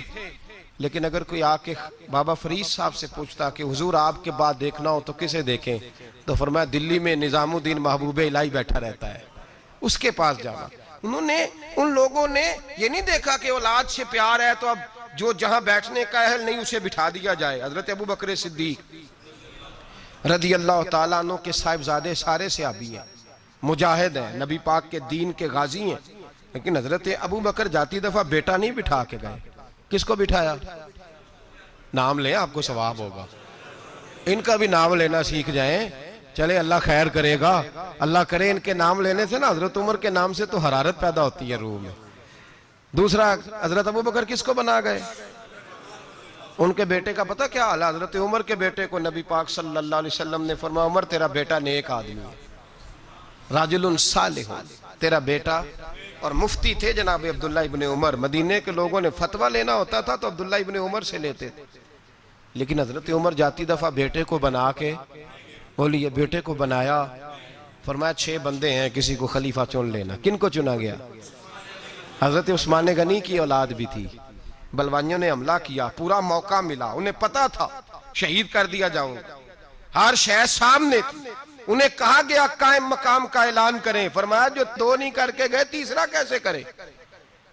لیکن اگر کوئی آ کے بابا فرید صاحب سے پوچھتا کہ حضور آپ کے بعد دیکھنا ہو تو کسے دیکھیں، تو فرمایا دلی میں نظام الدین محبوب الہی بیٹھا رہتا ہے، اس کے پاس جانا۔ ان لوگوں نے یہ نہیں دیکھا کہ اولاد سے پیار ہے تو اب جو جہاں بیٹھنے کا اہل نہیں اسے بٹھا دیا جائے۔ حضرت ابو بکر صدیق رضی اللہ تعالیٰ عنہ کے صاحبزادے سارے صحابی ہیں، مجاہد ہیں، نبی پاک کے دین کے غازی ہیں، لیکن حضرت ابو بکر جاتی دفعہ بیٹا نہیں بٹھا کے گئے، کس کو بٹھایا؟ نام لیں آپ کو ثواب ہوگا، ان کا بھی نام لینا سیکھ جائیں، چلے اللہ خیر کرے گا، اللہ کرے ان کے نام لینے سے نا حضرت عمر کے نام سے تو حرارت پیدا ہوتی ہے روح میں۔ دوسرا حضرت ابو بکر کس کو بنا گئے؟ ان کے بیٹے کا پتہ کیا حال ہے؟ حضرت عمر کے بیٹے کو نبی پاک صلی اللہ علیہ وسلم نے فرمایا عمر تیرا بیٹا نیک آدمی ہے، راجل صالح، تیرا بیٹا، اور مفتی تھے جناب عبداللہ ابن عمر، مدینے کے لوگوں نے فتویٰ لینا ہوتا تھا تو عبداللہ ابن عمر سے لیتے تھے، لیکن حضرت عمر جاتی دفعہ بیٹے کو بنا کے بولی یہ بیٹے کو بنایا، فرمایا 6 بندے ہیں کسی کو خلیفہ چن لینا۔ کن کو چنا گیا؟ حضرت عثمان غنی کی اولاد بھی تھی، بلوانیوں نے حملہ کیا، پورا موقع ملا، انہیں پتا تھا شہید کر دیا جاؤں گا، ہر شے سامنے تھی، انہیں کہا گیا قائم مقام کا اعلان کریں، فرمایا جو 2 نہیں کر کے گئے تیسرا کیسے کرے؟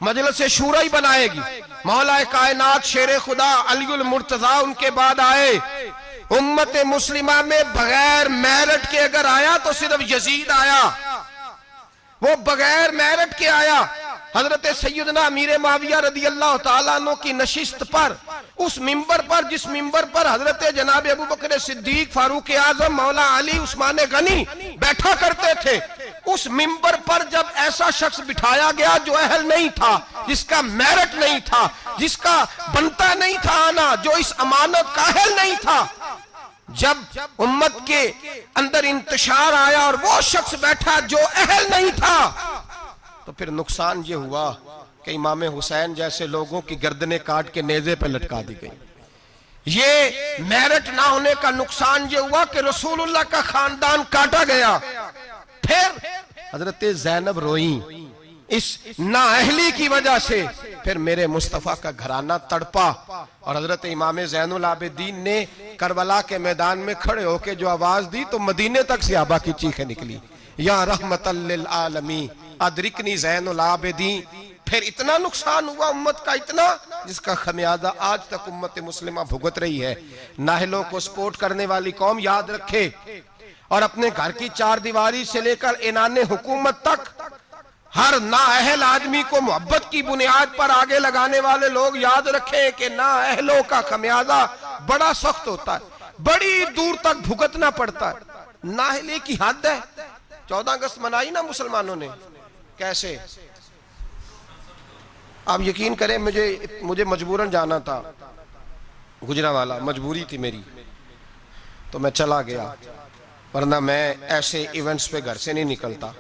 مجلس شورا ہی بنائے گی، مولا کائنات شیر خدا علی المرتضیٰ ان کے بعد آئے، امت مسلمہ میں بغیر میرٹ کے اگر آیا تو صرف یزید آیا، وہ بغیر میرٹ کے آیا. حضرت سیدنا امیر معاویہ رضی اللہ تعالیٰ عنہ کی نشست پر، اس منبر پر جس منبر پر حضرت جناب ابو بکر صدیق، فاروق اعظم، مولا علی، عثمان غنی بیٹھا کرتے تھے، اس منبر پر جب ایسا شخص بٹھایا گیا جو اہل نہیں تھا، جس کا میرٹ نہیں تھا، جس کا بنتا نہیں تھا آنا، جو اس امانت کا اہل نہیں تھا، جب امت کے اندر انتشار آیا اور وہ شخص بیٹھا جو اہل نہیں تھا، تو پھر نقصان یہ ہوا کہ امام حسین جیسے لوگوں کی گردنیں کاٹ کے نیزے پہ لٹکا دی گئی. یہ میرٹ نہ ہونے کا نقصان یہ ہوا کہ رسول اللہ کا خاندان کاٹا گیا. پھر حضرت زینب روئیں اس نااہلی کی وجہ سے. پھر میرے مصطفیٰ کا گھرانہ تڑپا اور حضرت امام زین العابدین نے کربلا کے میدان میں کھڑے ہو کے جو آواز دی تو مدینے تک صحابہ کی چیخیں نکلی، یا رحمت للعالمین ادرکنی زین العابدین. پھر اتنا نقصان ہوا امت کا، اتنا جس کا خمیازہ آج تک امت مسلمہ بھگت رہی ہے. نااہلوں کو سپورٹ کرنے والی قوم یاد رکھے، اور اپنے گھر کی چار دیواری سے لے کر اعلان حکومت تک ہر نااہل آدمی کو محبت کی بنیاد پر آگے لگانے والے لوگ یاد رکھیں کہ نااہلوں کا خمیازہ بڑا سخت ہوتا ہے، بڑی دور تک بھگتنا پڑتا ہے. نااہلی کی حد ہے. 14 اگست منائی نا مسلمانوں نے، کیسے؟ آپ یقین کریں مجھے مجبوراً جانا تھا گجرانوالہ، مجبوری تھی میری، تو میں چلا گیا، ورنہ میں ایسے ایونٹس پہ گھر سے نہیں نکلتا.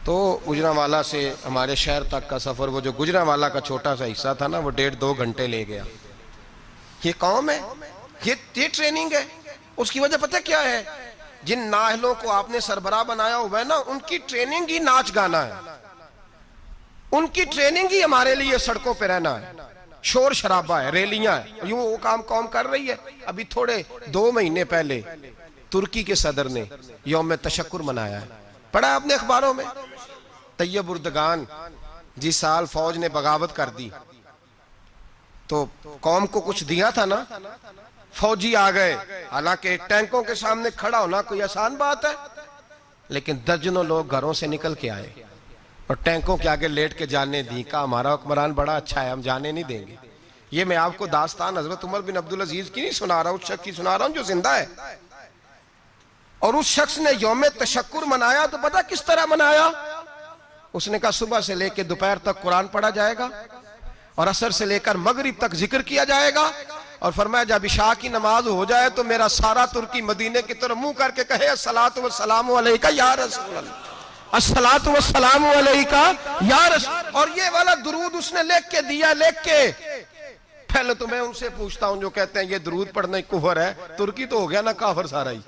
تو گجرانوالہ سے ہمارے شہر تک کا سفر، وہ جو گجرانوالہ کا چھوٹا سا حصہ تھا نا، وہ 1.5-2 گھنٹے لے گیا. یہ قوم ہے، یہ ٹریننگ ہے. اس کی وجہ پتہ کیا ہے؟ جن نااہلوں کو آپ نے سربراہ بنایا ہوا ہے نا، ان کی ٹریننگ ہی ناچ گانا ہے، ان کی ٹریننگ ہی ہمارے لیے سڑکوں پہ رہنا ہے، شور شرابہ ہے، ریلیاں ہیں. یوں وہ کام قوم کر رہی ہے. ابھی تھوڑے 2 مہینے پہلے ترکی کے صدر نے یوم تشکر منایا ہے، پڑھا آپ نے اخباروں میں؟ طیب اردگان جس سال فوج نے بغاوت کر دی تو قوم کو کچھ دیا تھا نا، فوجی آ گئے. حالانکہ ٹینکوں کے سامنے کھڑا ہونا کوئی آسان بات ہے، لیکن درجنوں لوگ گھروں سے نکل کے آئے اور ٹینکوں کے آگے لیٹ کے جانے دی. کہا ہمارا حکمران بڑا اچھا ہے، ہم جانے نہیں دیں گے. یہ میں آپ کو داستان حضرت عمر بن عبدالعزیز کی نہیں سنا رہا ہوں، اس شخص کی سنا رہا ہوں جو زندہ ہے. اور اس شخص نے یوم تشکر منایا تو پتہ کس طرح منایا؟ اس نے کہا صبح سے لے کے دوپہر تک قرآن پڑھا جائے گا اور عصر سے لے کر مغرب تک ذکر کیا جائے گا، اور فرمایا جب عشاء کی نماز ہو جائے تو میرا سارا ترکی مدینے کی طرف منہ کر کے کہے الصلاۃ والسلام علیکہ یا رسول اللہ، الصلاۃ والسلام علیکہ یا رسول. اور یہ والا درود اس نے لکھ کے دیا، لکھ کے. پہلے تو میں ان سے پوچھتا ہوں جو کہتے ہیں یہ درود پڑھنا کفر ہے، ترکی تو ہو گیا نا کافر سارا ہی،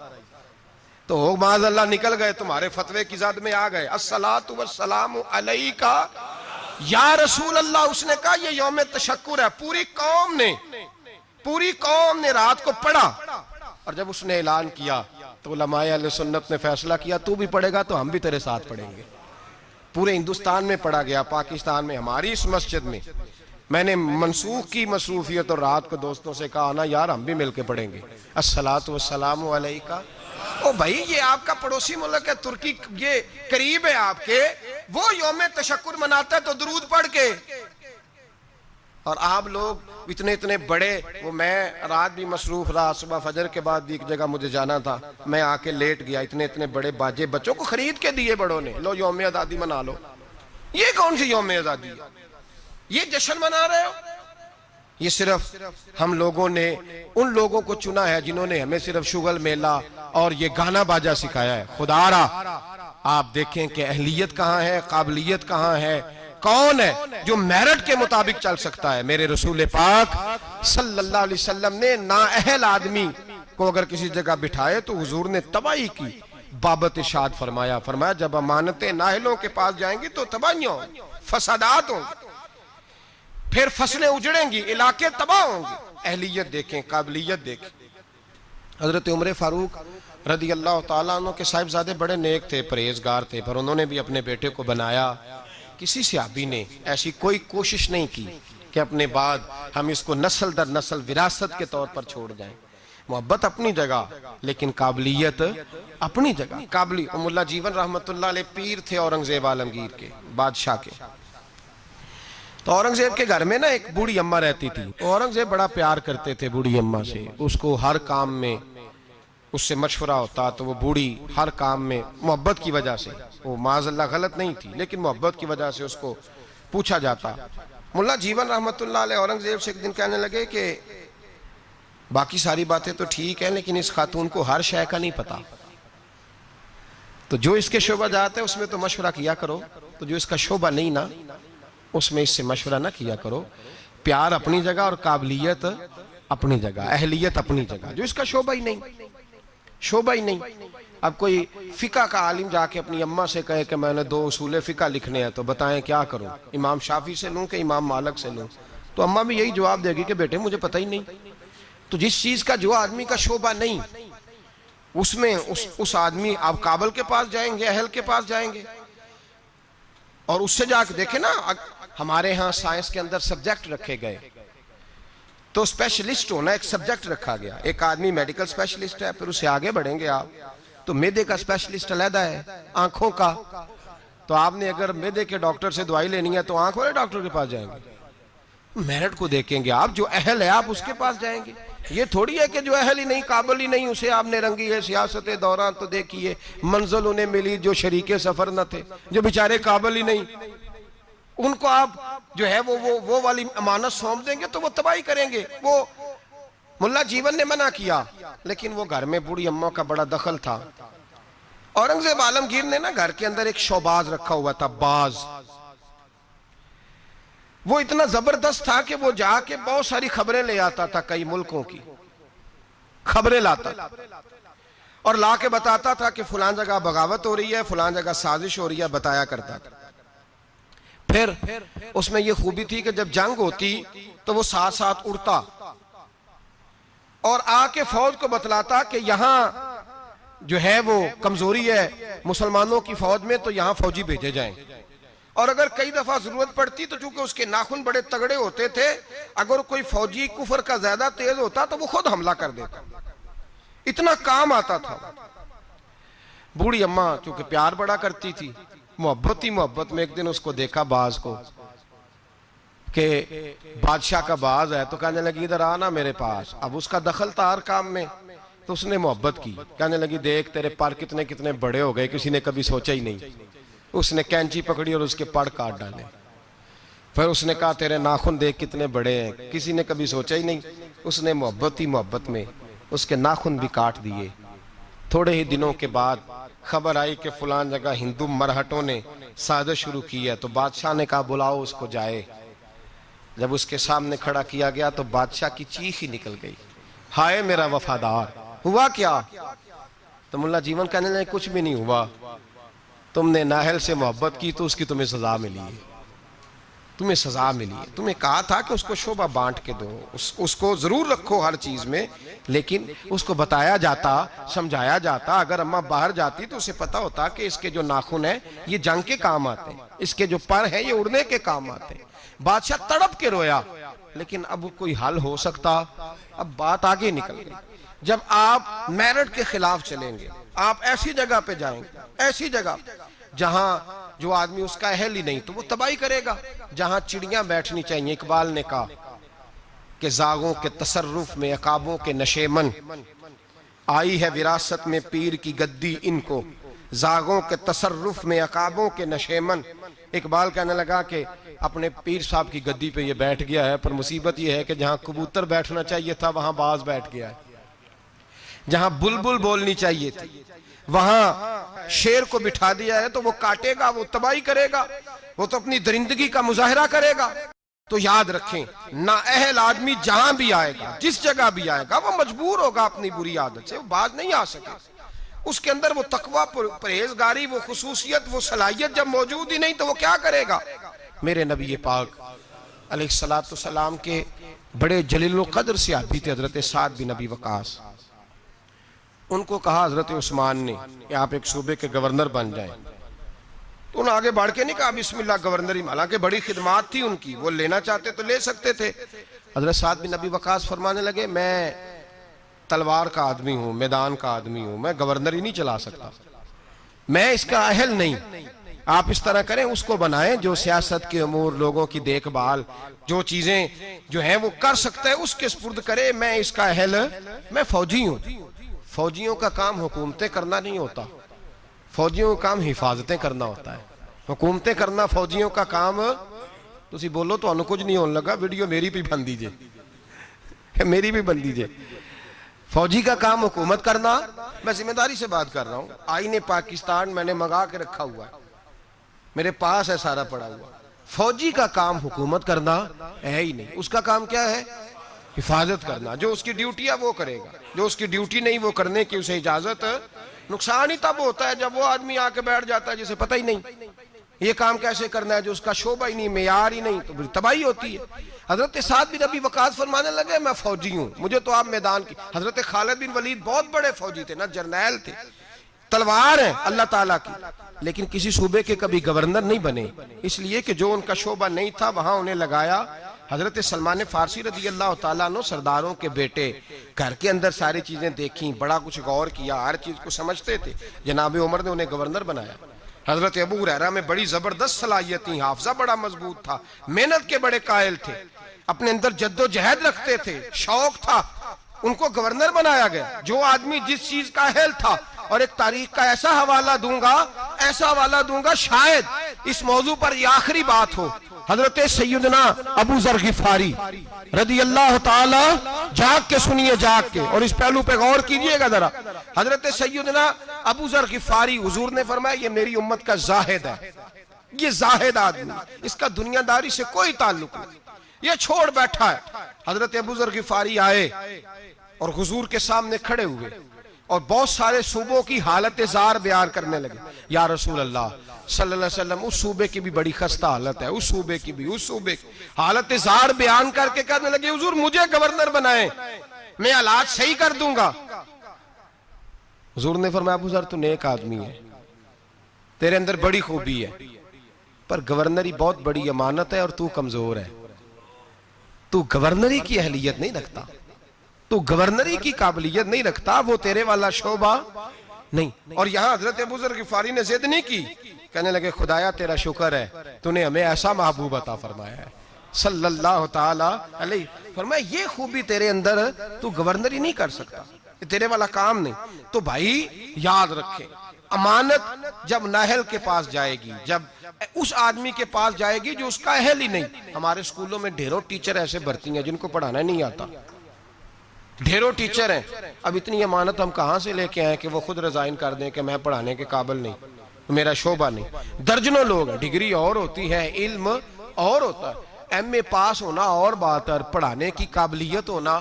تو معاذ اللہ نکل گئے، تمہارے فتوے کی زد میں آ گئے. الصلاۃ والسلام علیکہ یا رسول اللہ. اس نے کہا یہ یوم تشکر ہے. پوری قوم نے رات کو پڑھا، اور جب اس نے اعلان کیا تو علماء اہل سنت نے فیصلہ کیا تو بھی پڑھے گا تو ہم بھی تیرے ساتھ پڑھیں گے. پورے ہندوستان میں پڑھا گیا، پاکستان میں، ہماری اس مسجد میں. میں نے منسوخ کی مصروفیت اور رات کو دوستوں سے کہا نا یار ہم بھی مل کے پڑھیں گے الصلاۃ والسلام علیکہ. او بھائی یہ آپ کا پڑوسی ملک ہے ترکی، یہ قریب ہے آپ کے، وہ یوم تشکر مناتا ہے تو درود پڑھ کے. اور آپ لوگ اتنے بڑے، وہ میں رات بھی مصروف رہا، صبح فجر کے بعد بھی ایک جگہ مجھے جانا تھا، میں آ کے لیٹ گیا. اتنے بڑے باجے بچوں کو خرید کے دیے بڑوں نے، لو یوم آزادی منا لو. یہ کون سی یوم آزادی؟ یہ جشن منا رہے ہو؟ یہ صرف ہم لوگوں نے ان لوگوں کو چنا ہے جنہوں نے ہمیں صرف شغل میلہ اور یہ گانا باجا سکھایا ہے. خدا را آپ دیکھیں کہ اہلیت کہاں ہے، قابلیت کہاں ہے، کون ہے جو میرٹ کے مطابق چل سکتا ہے. میرے رسول پاک صلی اللہ علیہ وسلم نے نااہل آدمی کو اگر کسی جگہ بٹھائے تو حضور نے تباہی کی بابت ارشاد فرمایا جب امانتیں نااہلوں کے پاس جائیں گی تو تباہیاں ہوں گی، فسادات ہوں گی، پھر فصلیں اجڑیں گی، علاقے تباہ ہوں گے. اہلیت دیکھیں، قابلیت دیکھیں. حضرت عمر فاروق رضی اللہ تعالیٰ عنہ کے صاحبزادے بڑے نیک تھے، پرہیزگار تھے، پر انہوں نے بھی اپنے بیٹے کو بنایا. کسی صحابی نے ایسی کوئی کوشش نہیں کی کہ اپنے بعد ہم اس کو نسل در نسل وراثت کے طور پر چھوڑ جائیں. محبت اپنی جگہ لیکن قابلیت اپنی جگہ. ملا جیون رحمت اللہ علیہ پیر تھے اورنگزیب عالمگیر کے، بادشاہ کے. تو اورنگزیب کے گھر میں نا ایک بوڑھی اماں رہتی تھی. اورنگزیب بڑا پیار کرتے تھے بوڑھی اماں سے. اس کو ہر کام میں اس سے مشورہ ہوتا تو وہ بوڑھی ہر کام میں محبت کی وجہ سے، وہ معاذ اللہ غلط نہیں تھی لیکن محبت کی وجہ سے اس کو پوچھا جاتا. ملا جیون رحمت اللہ علیہ اورنگزیب سے ایک دن کہنے لگے کہ باقی ساری باتیں تو ٹھیک ہیں لیکن اس خاتون کو ہر شے کا نہیں پتا، تو جو اس کے شعبہ جات ہے اس میں تو مشورہ کیا کرو، تو جو اس کا شعبہ نہیں نا اس میں اس سے مشورہ نہ کیا کرو. پیار اپنی جگہ اور قابلیت اپنی جگہ، اہلیت اپنی جگہ. جو اس کا شعبہ ہی نہیں. اب کوئی فقہ کا عالم جا کے اپنی اماں سے کہے کہ میں نے 2 اصول فقہ لکھنے ہیں تو بتائیں کیا کروں، امام شافعی سے لوں کہ امام مالک سے لوں، تو اماں بھی یہی جواب دے گی کہ بیٹے مجھے پتہ ہی نہیں. تو جس چیز کا جو آدمی کا شعبہ نہیں اس میں اس آدمی آپ کابل کے پاس جائیں گے، اہل کے پاس جائیں گے اور اس سے جا کے دیکھیں نا. ہمارے ہاں سائنس کے اندر سبجیکٹ رکھے گئے تو اسپیشلسٹ ہونا ایک سبجیکٹ رکھا گیا. ایک آدمی میڈیکل اسپیشلسٹ ہے، پھر اسے آگے بڑھیں گے آپ تو معدے کا اسپیشلسٹ علیحدہ ہے، آنکھوں کا تو آپ نے اگر معدے کے ڈاکٹر سے دوائی لینی ہے تو آنکھ والے ڈاکٹر کے پاس جائیں گے. میرٹ کو دیکھیں گے آپ، جو اہل ہے آپ اس کے پاس جائیں گے. یہ تھوڑی ہے کہ جو اہل ہی نہیں، قابل ہی نہیں، اسے آپ نے رنگی ہے سیاست دوران تو دیکھیے منزل انہیں ملی جو شریک سفر نہ تھے، جو بیچارے قابل ہی نہیں، ان کو آپ جو ہے وہ والی امانت سونپ دیں گے تو وہ تباہی کریں گے. وہ ملا جیون نے منع کیا لیکن وہ گھر میں بوڑھی اماں کا بڑا دخل تھا. اورنگزیب عالمگیر نے نا گھر کے اندر ایک شوباز رکھا ہوا تھا، باز. وہ اتنا زبردست تھا کہ وہ جا کے بہت ساری خبریں لے آتا تھا، کئی ملکوں کی خبریں لاتا اور لا کے بتاتا تھا کہ فلان جگہ بغاوت ہو رہی ہے، فلان جگہ سازش ہو رہی ہے، بتایا کرتا تھا. پھر اس میں یہ خوبی تھی کہ جب جنگ ہوتی تو وہ ساتھ ساتھ اڑتا اور آ کے فوج کو بتلاتا کہ یہاں جو ہے وہ کمزوری ہے مسلمانوں کی فوج میں تو یہاں فوجی بھیجے جائیں. اور اگر کئی دفعہ ضرورت پڑتی تو چونکہ اس کے ناخن بڑے تگڑے ہوتے تھے، اگر کوئی فوجی کفر کا زیادہ تیز ہوتا تو وہ خود حملہ کر دیتا. اتنا کام آتا تھا. بوڑھی اماں چونکہ پیار بڑا کرتی تھی، محبت میں ایک دن اس کو دیکھا باز کو کہ بادشاہ کا باز ہے تو کہنے لگی ادھر آنا میرے پاس. اب اس کا دخل تھا ہر کام میں تو اس نے محبت کی. کہنے لگی دیکھ تیرے پر کتنے بڑے ہو گئے، کسی نے کبھی سوچا ہی نہیں. اس نے کینچی پکڑی اور اس کے پڑ کاٹ ڈالے. پھر اس نے کہا تیرے ناخن دیکھ کتنے بڑے ہیں، کسی نے کبھی سوچا ہی نہیں. اس نے محبت میں اس کے ناخن بھی کاٹ دیے. تھوڑے ہی دنوں کے بعد خبر آئی کہ فلان جگہ ہندو مرہٹوں نے سازش شروع کی ہے تو بادشاہ نے کہا بلاؤ اس کو جائے. جب اس کے سامنے کھڑا کیا گیا تو بادشاہ کی چیخ ہی نکل گئی، ہائے میرا وفادار، ہوا کیا؟ تو ملا جیون کہنے لگے کچھ بھی نہیں ہوا، تم نے نااہل سے محبت کی تو اس کی تمہیں سزا ملی ہے. تمہیں کہا تھا کہ اس کو شعبہ بانٹ کے دو، اس کو ضرور رکھو ہر چیز میں، لیکن اس کو بتایا جاتا، سمجھایا جاتا. اگر اماں باہر جاتی تو اسے پتا ہوتا کہ اس کے جو ناخن ہیں یہ جنگ کے کام آتے ہیں، اس کے جو پر ہیں یہ اڑنے کے کام آتے ہیں. بادشاہ تڑپ کے رویا لیکن اب کوئی حل ہو سکتا. اب بات آگے نکل گئی. جب آپ میرٹ کے خلاف چلیں گے، آپ ایسی جگہ پہ جائیں گے، ایسی جگہ جہاں جو آدمی اس کا اہل ہی نہیں تو وہ تباہی کرے گا. جہاں چڑیاں بیٹھنی چاہیے، اقبال نے کہا کہ زاغوں کے تصرف میں عقابوں کے نشیمن، آئی ہے وراثت میں پیر کی گدی ان کو، زاغوں کے تصرف میں عقابوں کے نشیمن. اقبال کہنے لگا کہ اپنے پیر صاحب کی گدی پہ یہ بیٹھ گیا ہے، پر مصیبت یہ ہے کہ جہاں کبوتر بیٹھنا چاہیے تھا وہاں باز بیٹھ گیا ہے، جہاں بلبل بولنی چاہیے تھی وہاں شیر کو بٹھا دیا ہے. تو وہ کاٹے گا، وہ تباہی کرے گا، وہ تو اپنی درندگی کا مظاہرہ کرے گا. تو یاد رکھیں نااہل آدمی جہاں بھی آئے گا، جس جگہ بھی آئے گا، وہ مجبور ہوگا اپنی بری عادت سے، وہ باز نہیں آ سکے. اس کے اندر وہ تقوی، پرہیزگاری، وہ خصوصیت، وہ صلاحیت جب موجود ہی نہیں تو وہ کیا کرے گا؟ میرے نبی پاک علیہ السلام کے بڑے جلیل القدر صحابی تھے حضرت سعد بن ابی وقاص. ان کو کہا حضرت عثمان نے کہ آپ ایک صوبے کے گورنر بن جائیں. تو انہوں نے آگے بڑھ کے نہیں کہا بسم اللہ گورنری، حالانکہ بڑی خدمات تھی ان کی، وہ لینا چاہتے تو لے سکتے تھے. حضرت سعد بن ابی وقاص فرمانے لگے میں تلوار کا آدمی ہوں، میدان کا آدمی ہوں، میں گورنر ہی نہیں چلا سکتا، میں اس کا اہل نہیں۔ آپ اس طرح کریں، اس کو بنائیں جو سیاست کے امور، لوگوں کی دیکھ بھال، جو چیزیں جو ہیں وہ کر سکتا ہے اس کے سپرد کرے، میں اس کا اہل، میں فوجی ہوں۔ فوجیوں کا کام حکومتیں کرنا نہیں ہوتا، فوجیوں کا کام حفاظتیں کرنا ہوتا ہے۔ حکومتیں کرنا فوجیوں کا کام، تسی بولو تو انہوں کچھ نہیں ہونے لگا، ویڈیو میری بھی بن دیجئے، میری بھی بن دیجئے۔ فوجی کا کام حکومت کرنا، میں ذمہ داری سے بات کر رہا ہوں، آئین پاکستان میں نے منگا کے رکھا ہوا ہے، میرے پاس ہے سارا پڑا ہوا۔ فوجی کا کام حکومت کرنا ہے ہی نہیں، اس کا کام کیا ہے؟ حفاظت کرنا۔ جو اس کی ڈیوٹی ہے وہ کرے گا، جو اس کی ڈیوٹی نہیں وہ کرنے کی اسے اجازت۔ نقصان ہی تب ہوتا ہے جب وہ آدمی آ کے بیٹھ جاتا ہے جسے پتہ ہی نہیں یہ کام کیسے کرنا ہے، جو اس کا شعبہ ہی نہیں، معیار ہی نہیں، تو پھر تباہی ہوتی ہے۔ حضرت سعد بن ابی وقاص فرمانے لگے میں فوجی ہوں، مجھے تو آپ میدان کی۔ حضرت خالد بن ولید بہت بڑے فوجی تھے نا، جرنیل تھے، تلوار ہے اللہ تعالیٰ کی، لیکن کسی صوبے کے کبھی گورنر نہیں بنے، اس لیے کہ جو ان کا شعبہ نہیں تھا وہاں انہیں لگایا۔ حضرت سلمان فارسی رضی اللہ تعالیٰ عنہ سرداروں کے بیٹے، گھر کے اندر ساری چیزیں دیکھیں، بڑا کچھ غور کیا، ہر چیز کو سمجھتے تھے، جناب عمر نے انہیں گورنر بنایا۔ حضرت ابو ہریرہ میں بڑی زبردست صلاحیت تھی، حافظہ بڑا مضبوط تھا، محنت کے بڑے قائل تھے، اپنے اندر جد و جہد رکھتے تھے، شوق تھا، ان کو گورنر بنایا گیا۔ جو آدمی جس چیز کا اہل تھا، اور ایک تاریخ کا ایسا حوالہ دوں گا شاید اس موضوع پر یہ آخری بات ہو، حضرت سیدنا ابو ذر غفاری رضی اللہ تعالی، جاگ کے سنیے، جاگ کے، اور اس پہلو پہ غور کیجئے گا ذرا۔ حضرت سیدنا ابو ذر غفاری، حضور نے فرمایا یہ میری امت کا زاہد ہے، یہ زاہد آدمی، اس کا دنیا داری سے کوئی تعلق نہیں، یہ چھوڑ بیٹھا ہے۔ حضرت ابو ذر غفاری آئے اور حضور کے سامنے کھڑے ہوئے اور بہت سارے صوبوں کی حالت زار بیان کرنے لگے۔ یا رسول اللہ صلی اللہ علیہ وسلم، اس صوبے کی بھی بڑی خستہ حالت ہے، اس صوبے کی بھی، اس صوبے کی حالت زار بیان کر کے کہنے لگے حضور مجھے گورنر بنائیں، میں حالات صحیح کر دوں گا۔ حضور نے فرمایا ابو ذر تو نیک آدمی ہے، تیرے اندر بڑی خوبی ہے، پر گورنری بہت بڑی امانت ہے اور تو کمزور ہے، تو گورنری کی اہلیت نہیں رکھتا، تو گورنری کی قابلیت نہیں رکھتا، وہ تیرے والا شعبہ نہیں۔ اور یہاں حضرت ابو ذر غفاری نے ضد نہیں کی، کہنے لگے خدایا تیرا شکر ہے، تو نے ہمیں ایسا محبوب عطا فرمایا ہے صلی اللہ تعالی علیہ۔ فرمایا یہ خوبی تیرے اندر، تو گورنری نہیں کر سکتا، یہ تیرے والا کام نہیں۔ تو بھائی یاد رکھیں، امانت جب نااہل کے پاس جائے گی، جب اس آدمی کے پاس جائے گی جو اس کا اہل ہی نہیں۔ ہمارے اسکولوں میں ڈھیروں ٹیچر ایسے بھرتی ہیں جن کو پڑھانا نہیں آتا، ڈھیروں ٹیچر ہیں۔ اب اتنی امانت ہم کہاں سے لے کے آئیں کہ وہ خود ریزائن کر دیں کہ میں پڑھانے کے قابل نہیں، میرا شعبہ نہیں۔ درجنوں لوگ ہیں، ڈگری اور ہوتی ہے، علم اور ہوتا ہے، ایم اے پاس ہونا اور بات ہے، پڑھانے کی قابلیت ہونا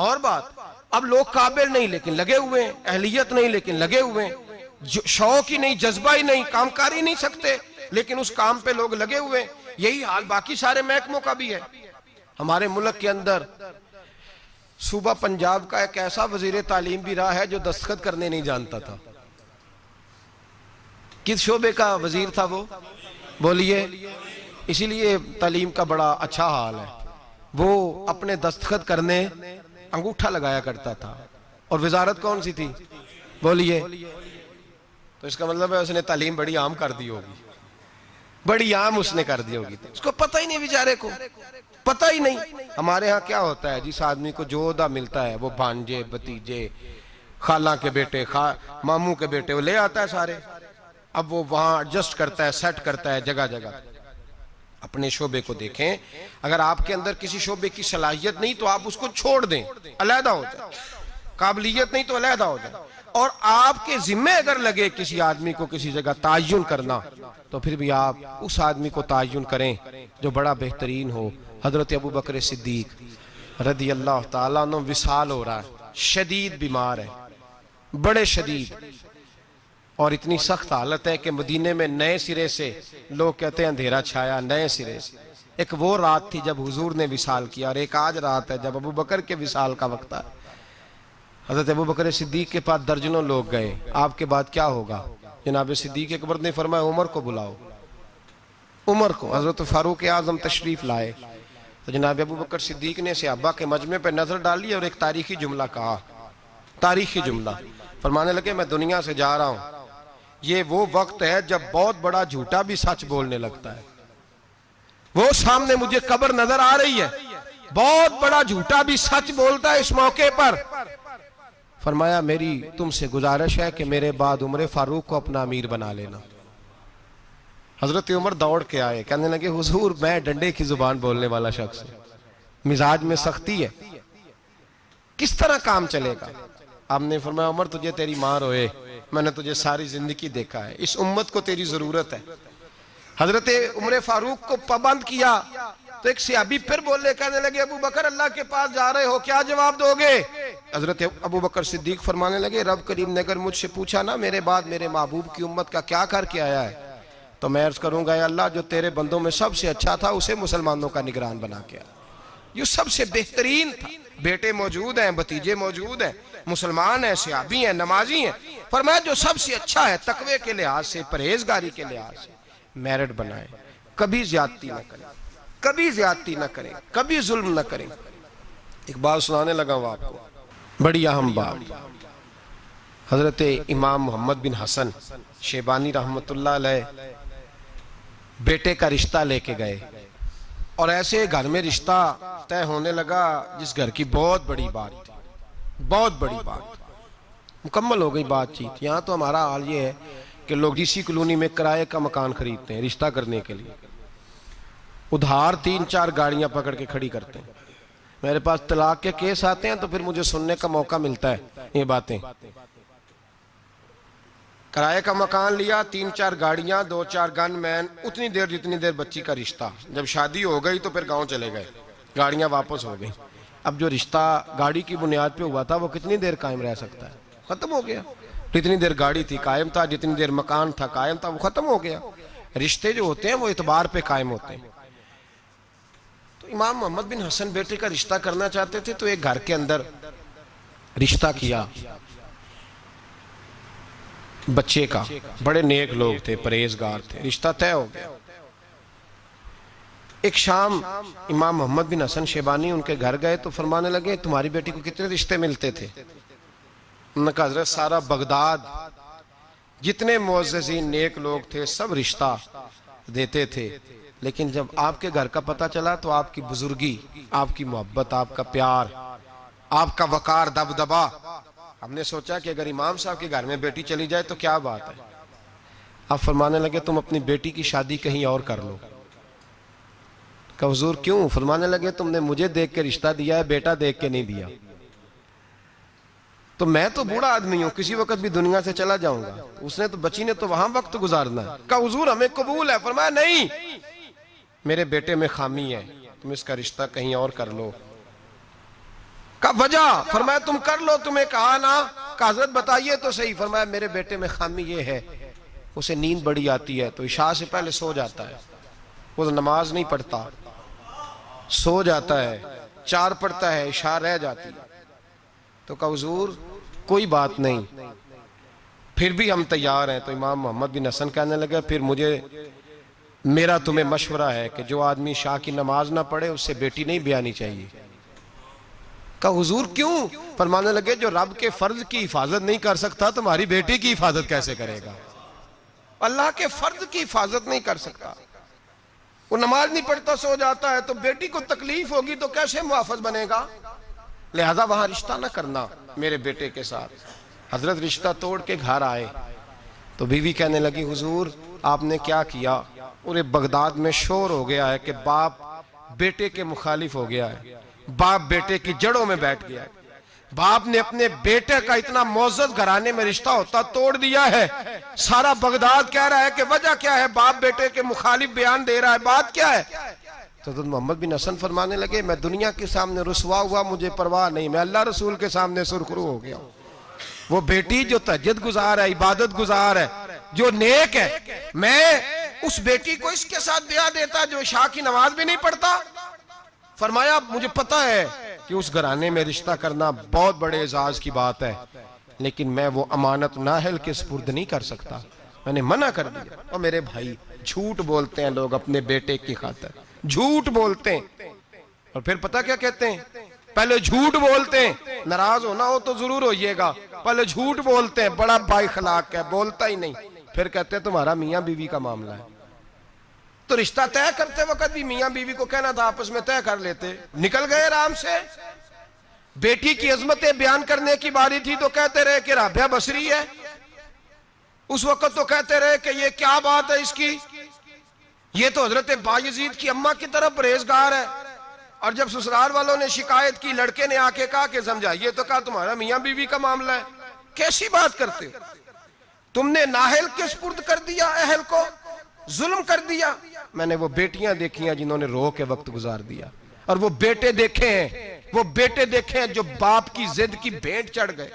اور بات۔ اب لوگ قابل نہیں لیکن لگے ہوئے ہیں، اہلیت نہیں لیکن لگے ہوئے ہیں، شوق ہی نہیں، جذبہ ہی نہیں، کام کر ہی نہیں سکتے لیکن اس کام پہ لوگ لگے ہوئے ہیں۔ یہی حال باقی سارے محکموں کا بھی ہے۔ ہمارے ملک کے اندر صوبہ پنجاب کا ایک ایسا وزیر تعلیم بھی رہا ہے جو دستخط کرنے نہیں جانتا تھا۔ کس شعبے کا وزیر تھا وہ؟ بولیے۔ اسی لیے تعلیم کا بڑا اچھا حال ہے، وہ اپنے دستخط کرنے انگوٹھا لگایا کرتا تھا۔ اور وزارت کون سی تھی؟ بولیے۔ تو اس کا مطلب ہے اس نے تعلیم بڑی عام کر دی ہوگی، بڑی عام اس نے کر دی ہوگی، اس کو پتہ ہی نہیں، بیچارے کو پتہ ہی نہیں۔ ہمارے ہاں کیا ہوتا ہے، جس آدمی کو جو عہدہ ملتا ہے وہ بھانجے، بھتیجے، خالہ کے بیٹے، ماموں کے بیٹے وہ لے آتا ہے سارے، اب وہ وہاں ایڈجسٹ کرتا ہے، سیٹ کرتا ہے جگہ جگہ۔ اپنے شعبے کو دیکھیں، اگر آپ کے اندر کسی شعبے کی صلاحیت نہیں تو آپ اس کو چھوڑ دیں، علیحدہ ہو جائیں، قابلیت نہیں تو علیحدہ ہو جائیں۔ اور آپ کے ذمہ اگر لگے کسی آدمی کو کسی جگہ تعین کرنا تو پھر بھی آپ اس آدمی کو تعین کریں جو بڑا بہترین ہو۔ حضرت ابو بکر صدیق رضی اللہ تعالیٰ عنہ وصال ہو رہا ہے، شدید بیمار ہے، بڑے شدید، اور اتنی سخت حالت ہے کہ مدینے میں نئے سرے سے لوگ کہتے ہیں اندھیرا چھایا، نئے سرے سے۔ ایک وہ رات تھی جب حضور نے وصال کیا، اور ایک آج رات ہے جب ابو بکر کے وصال کا وقت ہے۔ حضرت ابو بکر صدیق کے پاس درجنوں لوگ گئے، آپ کے بعد کیا ہوگا؟ جناب صدیق اکبر نے فرمایا عمر کو بلاؤ، عمر کو۔ حضرت فاروق اعظم تشریف لائے تو جناب ابو بکر صدیق نے صحابہ کے مجمع پہ نظر ڈالی اور ایک تاریخی جملہ کہا، تاریخی جملہ. فرمانے لگے میں دنیا سے جا رہا ہوں، یہ وہ وقت ہے جب بہت بڑا جھوٹا بھی سچ بولنے لگتا ہے. وہ سامنے مجھے قبر نظر آ رہی ہے، بہت بڑا جھوٹا بھی سچ بولتا ہے اس موقع پر. فرمایا میری تم سے گزارش ہے کہ میرے بعد عمر فاروق کو اپنا امیر بنا لینا. حضرت عمر دوڑ کے آئے، کہنے لگے حضور میں ڈنڈے کی زبان بولنے والا شخص ہوں، مزاج میں سختی ہے، کس طرح کام چلے گا؟ آپ نے فرمایا عمر تجھے تیری ماں روئے، میں نے تجھے ساری زندگی دیکھا ہے، اس امت کو تیری ضرورت ہے. حضرت عمر فاروق کو پابند کیا تو ایک صحابی پھر بولے، کہنے لگے ابو بکر اللہ کے پاس جا رہے ہو، کیا جواب دو گے؟ حضرت ابو بکر صدیق فرمانے لگے رب کریم نے اگر مجھ سے پوچھا نا میرے بعد میرے محبوب کی امت کا کیا کر کے آیا ہے تو میں عرض کروں گا اے اللہ جو تیرے بندوں میں سب سے اچھا تھا اسے مسلمانوں کا نگران بنا کے آیا، یہ سب سے بہترین تھا. بیٹے موجود ہیں، بھتیجے موجود ہیں، مسلمان ہیں، صحابی ہیں، نمازی ہیں. فرمایا جو سب سے اچھا ہے تقوی کے لحاظ سے، پرہیزگاری کے لحاظ سے میرٹ بنائیں، کبھی زیادتی نہ کریں، کبھی زیادتی نہ کریں، کبھی ظلم نہ کریں. ایک بات سنانے لگا ہوں آپ کو، بڑی اہم بات. حضرت امام محمد بن حسن شیبانی رحمت اللہ علیہ بیٹے کا رشتہ لے کے گئے اور ایسے گھر میں رشتہ طے ہونے لگا جس گھر کی بہت بڑی بات تھی، بہت بڑی بات مکمل ہو گئی بات چیت. یہاں تو ہمارا حال یہ ہے کہ لوگ ڈی سی کالونی میں کرائے کا مکان خریدتے ہیں رشتہ کرنے کے لیے، ادھار 3-4 گاڑیاں پکڑ کے کھڑی کرتے ہیں. میرے پاس طلاق کے کیس آتے ہیں تو پھر مجھے سننے کا موقع ملتا ہے یہ باتیں. کرائے کا مکان لیا، 3-4 گاڑیاں، 2-4 گن مین، اتنی دیر جتنی دیر بچی کا رشتہ. جب شادی ہو گئی تو پھر گاؤں چلے گئے، گاڑیاں واپس ہو گئی. اب جو رشتہ گاڑی کی بنیاد پہ ہوا تھا وہ کتنی دیر قائم رہ سکتا ہے؟ ختم ہو گیا. جتنی دیر گاڑی تھی قائم تھا، جتنی دیر مکان تھا قائم تھا، وہ ختم ہو گیا. رشتے جو ہوتے ہیں وہ اعتبار پہ قائم ہوتے ہیں. تو امام محمد بن حسن بیٹے کا رشتہ کرنا چاہتے تھے تو ایک گھر کے اندر رشتہ کیا بچے کا. بڑے نیک لوگ تھے، پرہیزگار تھے، رشتہ طے ہو گیا. ایک شام امام محمد بن حسن شیبانی ان کے گھر گئے تو فرمانے لگے تمہاری بیٹی کو کتنے رشتے ملتے تھے؟ انہوں نے کہا حضرت سارا بغداد جتنے معززین نیک لوگ تھے سب رشتہ دیتے تھے، لیکن جب آپ کے گھر کا پتہ چلا تو آپ کی بزرگی، آپ کی محبت، آپ کا پیار، آپ کا وقار، دبدبا، ہم نے سوچا کہ اگر امام صاحب کے گھر میں بیٹی چلی جائے تو کیا بات ہے. آپ فرمانے لگے تم اپنی بیٹی کی شادی کہیں اور کر لو. کہ حضور کیوں؟ فرمانے لگے تم نے مجھے دیکھ کے رشتہ دیا ہے، بیٹا دیکھ کے نہیں دیا. تو میں تو بوڑھا آدمی ہوں، کسی وقت بھی دنیا سے چلا جاؤں گا، اس نے تو بچی نے تو وہاں وقت گزارنا ہے. کہ حضور ہمیں قبول ہے. فرمایا نہیں، میرے بیٹے میں خامی ہے، تم اس کا رشتہ کہیں اور کر لو. کا وجہ؟ فرمایا تم کر لو، تمہیں کہا نا. کہ حضرت بتائیے تو صحیح. فرمایا میرے بیٹے میں خامی یہ ہے اسے نیند بڑی آتی ہے تو عشاء سے پہلے سو جاتا ہے، وہ نماز نہیں پڑھتا، سو جاتا ہے، 4 پڑھتا ہے، عشاء رہ جاتی ہے. تو کہا حضور کوئی بات نہیں، پھر بھی ہم تیار ہیں. تو امام محمد بن حسن کہنے لگے پھر میرا تمہیں مشورہ ہے کہ جو آدمی عشاء کی نماز نہ پڑھے اس سے بیٹی نہیں بیانی چاہیے. کہا حضور کیوں؟ فرمانے لگے جو رب کے فرض کی حفاظت نہیں کر سکتا تمہاری بیٹی کی حفاظت کیسے کرے گا؟ اللہ کے فرض کی حفاظت نہیں کر سکتا، وہ نماز نہیں پڑھتا سو جاتا ہے تو بیٹی کو تکلیف ہوگی تو کیسے محافظ بنے گا؟ لہذا وہاں رشتہ نہ کرنا میرے بیٹے کے ساتھ. حضرت رشتہ توڑ کے گھر آئے تو بیوی کہنے لگی حضور آپ نے کیا کیا؟ پورے بغداد میں شور ہو گیا ہے کہ باپ بیٹے کے مخالف ہو گیا ہے، باپ بیٹے کی جڑوں میں بیٹھ گیا ہے، باپ نے اپنے بیٹے کا اتنا معزز گھرانے میں رشتہ ہوتا توڑ دیا ہے. سارا بغداد کہہ رہا ہے کہ وجہ کیا ہے؟ باپ بیٹے کے مخالف بیان دے رہا ہے، بات کیا ہے؟ تو حضرت محمد بن حسن فرمانے لگے میں دنیا کے سامنے رسوا ہوا مجھے پرواہ نہیں، میں اللہ رسول کے سامنے سرخرو ہو گیا. وہ بیٹی جو تہجد گزار ہے، عبادت گزار ہے، جو نیک ہے، میں اس بیٹی کو اس کے ساتھ بیاہ دیتا جو عشاء کی نماز بھی نہیں پڑھتا. فرمایا مجھے پتا ہے کہ اس گھرانے میں رشتہ کرنا بہت بڑے اعزاز کی بات ہے، لیکن میں وہ امانت نااہل کے سپرد نہیں کر سکتا، میں نے منع کر دیا. اور میرے بھائی جھوٹ بولتے ہیں لوگ اپنے بیٹے کی خاطر، جھوٹ بولتے ہیں اور پھر پتہ کیا کہتے ہیں؟ پہلے جھوٹ بولتے ہیں، ناراض ہونا ہو تو ضرور ہوئیے گا، پہلے جھوٹ بولتے ہیں، بڑا بائی اخلاق ہے، بولتا ہی نہیں، پھر کہتے ہیں تمہارا میاں بیوی کا معاملہ ہے۔ تو رشتہ طے کرتے وقت بھی میاں بیوی کو کہنا تھا آپس میں طے کر لیتے، نکل گئے آرام سے۔ بیٹی کی عظمتیں بیان کرنے کی باری تھی تو کہتے رہے کہ رابعہ بصری ہے، اس وقت تو کہتے رہے کہ یہ کیا بات ہے اس کی، یہ تو حضرت بایزید کی اماں کی طرف پرہیزگار ہے۔ اور جب سسرال والوں نے شکایت کی، لڑکے نے آ کے کہا کہ سمجھائیے تو کہا تمہارا میاں بیوی کا معاملہ ہے۔ کیسی بات کرتے ہو؟ تم نے نااہل کے سپرد کر دیا اہل کو، ظلم کر دیا۔ میں نے وہ بیٹیاں دیکھی ہیں جنہوں نے رو کے وقت گزار دیا، اور وہ بیٹے دیکھے ہیں جو باپ کی ضد کی بھینٹ چڑھ گئے،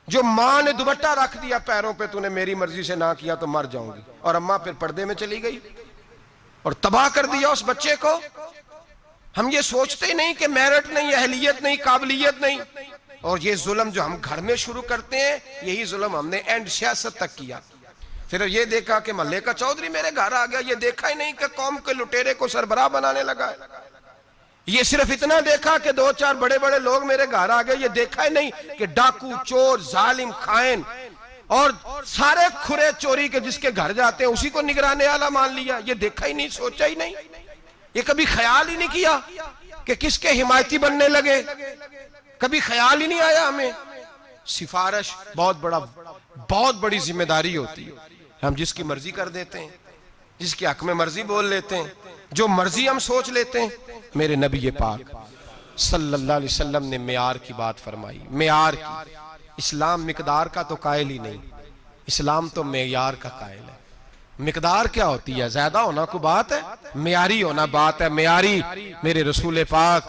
جو ماں نے دوپٹہ رکھ دیا پیروں پہ، تو نے میری مرضی سے نہ کیا تو مر جاؤں گی، اور اماں پھر پردے میں چلی گئی اور تباہ کر دیا اس بچے کو۔ ہم یہ سوچتے ہی نہیں کہ میرٹ نہیں، اہلیت نہیں، قابلیت نہیں، اور یہ ظلم جو ہم گھر میں شروع کرتے ہیں، یہی ظلم ہم نے اینڈ سیاست تک کیا۔ پھر یہ دیکھا کہ محلے کا چودھری میرے گھر آ گیا، یہ دیکھا ہی نہیں کہ قوم کے لٹیرے کو سربراہ بنانے لگا ہے۔ یہ صرف اتنا دیکھا کہ 2-4 بڑے بڑے لوگ میرے گھر آ گئے، یہ دیکھا ہی نہیں کہ ڈاکو، چور، ظالم، خائن اور سارے کھرے چوری کے جس کے گھر جاتے ہیں اسی کو نگرانے والا مان لیا۔ یہ دیکھا ہی نہیں، سوچا ہی نہیں، یہ کبھی خیال ہی نہیں کیا کہ کس کے حمایتی بننے لگے، کبھی خیال ہی نہیں آیا ہمیں۔ سفارش بہت بڑی ذمہ داری ہوتی ہے، ہم جس کی مرضی کر دیتے ہیں، جس کے حق میں مرضی بول لیتے ہیں، جو مرضی ہم سوچ لیتے ہیں۔ میرے نبی پاک صلی اللہ علیہ وسلم نے معیار کی بات فرمائی، معیار کی۔ اسلام مقدار کا تو قائل ہی نہیں، اسلام تو معیار کا قائل ہے۔ مقدار کیا ہوتی ہے؟ زیادہ ہونا کو بات ہے، معیاری ہونا بات ہے، معیاری۔ میرے رسول پاک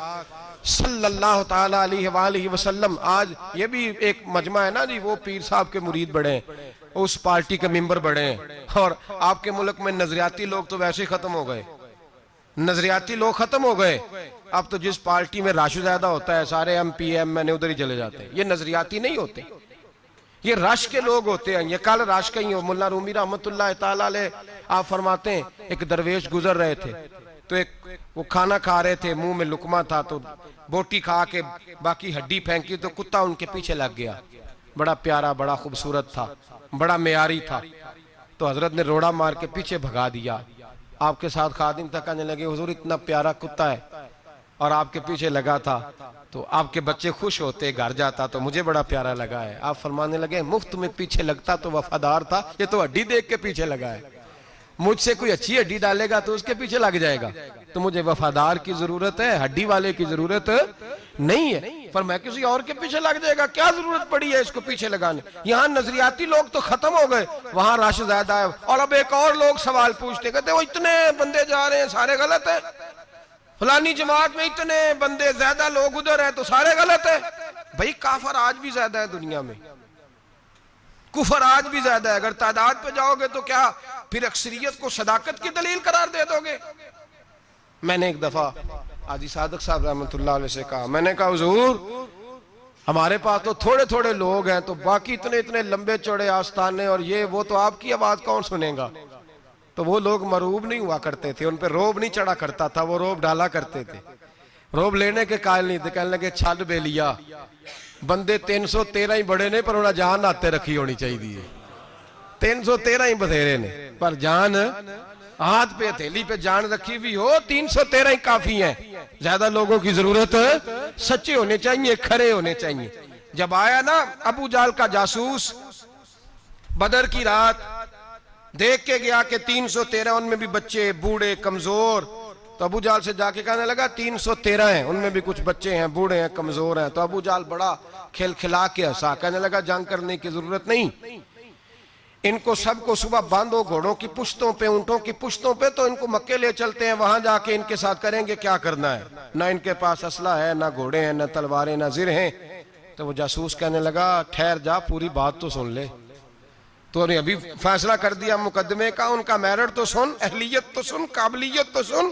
صلی اللہ تعالیٰ علیہ وآلہ وسلم، آج یہ بھی ایک مجمع ہے نا جی، وہ پیر صاحب کے مرید بڑے ہیں، اس پارٹی کے ممبر بڑے ہیں، اور آپ کے ملک میں نظریاتی لوگ تو ویسے ہی ختم ہو گئے، نظریاتی لوگ ختم ہو گئے۔ اب تو جس پارٹی میں رش زیادہ ہوتا ہے سارے ایم پی ایم میں نے ادھر ہی چلے جاتے ہیں۔ یہ نظریاتی نہیں ہوتے، یہ رش کے لوگ ہوتے ہیں۔ یہ کل رش کا ہی ہو، ملا رومی رحمت اللہ تعالیٰ علیہ آپ فرماتے ہیں ایک درویش گزر رہے تھے، تو وہ کھانا کھا رہے تھے، منہ میں لقمہ تھا، تو بوٹی کھا کے باقی ہڈی پھینکی تو کتا ان کے پیچھے لگ گیا۔ بڑا پیارا، بڑا خوبصورت تھا، بڑا معیاری تھا، تو حضرت نے روڑا مار کے پیچھے بھگا دیا۔ آپ کے ساتھ خادم تک کہنے لگے حضور اتنا پیارا کتا ہے اور آپ کے پیچھے لگا تھا تو آپ کے بچے خوش ہوتے، گھر جاتا تو مجھے بڑا پیارا لگا ہے۔ آپ فرمانے لگے مفت میں پیچھے لگتا تو وفادار تھا، یہ تو ہڈی دیکھ کے پیچھے لگا ہے، مجھ سے کوئی اچھی ہڈی ڈالے گا تو اس کے پیچھے لگ جائے گا، تو مجھے وفادار کی ضرورت ہے، ہڈی والے کی ضرورت نہیں ہے۔ فرمایا کسی اور کے پیچھے لگ جائے گا، کیا ضرورت پڑی ہے اس کو پیچھے لگانے۔ یہاں نظریاتی لوگ تو ختم ہو گئے، وہاں رش زیادہ ہے، اور اب ایک اور لوگ سوال پوچھتے، کہتے وہ اتنے بندے جا رہے ہیں سارے غلط ہیں، فلانی جماعت میں اتنے بندے زیادہ لوگ ادھر ہیں تو سارے غلط ہیں۔ بھئی کافر آج بھی زیادہ ہے دنیا میں، کفر آج بھی زیادہ ہے، اگر تعداد پہ جاؤ گے تو کیا پھر اکثریت کو صداقت کی دلیل قرار دے دو گے؟ میں نے ایک دفعہ حاجی صادق صاحب رحمۃ اللہ علیہ سے کہا، میں نے کہا حضور ہمارے پاس تو تھوڑے تھوڑے لوگ ہیں، تو باقی اتنے لمبے چوڑے آستانے اور یہ وہ، تو آپ کی آواز کون سنے گا؟ تو وہ لوگ مرعوب نہیں ہوا کرتے تھے، ان پہ روب نہیں چڑھا کرتا تھا، وہ روب ڈالا کرتے تھے، روب لینے کے قائل نہیں تھے۔ کہنے لگے چھل بے لیا، بندے 313 ہی بڑے نے پر انہیں جان آتے رکھی ہونی چاہیے، 313 ہی بتھیرے نے پر جان ہاتھ پہ ہتھیلی پہ جان رکھی بھی ہو، 313 ہی کافی ہیں۔ زیادہ لوگوں کی ضرورت سچے ہونے چاہیے، کھرے ہونے چاہیے۔ جب آیا نا ابو جہل کا جاسوس بدر کی رات، دیکھ کے گیا کہ 313 ان میں بھی بچے، بوڑھے، کمزور، تو ابو جہل سے جا کے کہنے لگا 313 ہیں، ان میں بھی کچھ بچے ہیں، بوڑھے ہیں، کمزور ہیں۔ تو ابو جہل بڑا کھل کھلا کے ہنسا، کہنے لگا جنگ کرنے کی ضرورت نہیں، ان کو سب کو صبح باندھو گھوڑوں کی پشتوں پہ، اونٹوں کی پشتوں پہ، تو ان کو مکے لے چلتے ہیں، وہاں جا کے ان کے ساتھ کریں گے کیا کرنا ہے، نہ ان کے پاس اسلحہ ہے، نہ گھوڑے ہیں، نہ تلواریں، نہ زر ہیں۔ تو وہ جاسوس کہنے لگا ٹھہر جا، پوری بات تو سن لے، تو انہیں ابھی فیصلہ کر دیا مقدمے کا، ان کا میرٹ تو سن، اہلیت تو سن، قابلیت تو سن،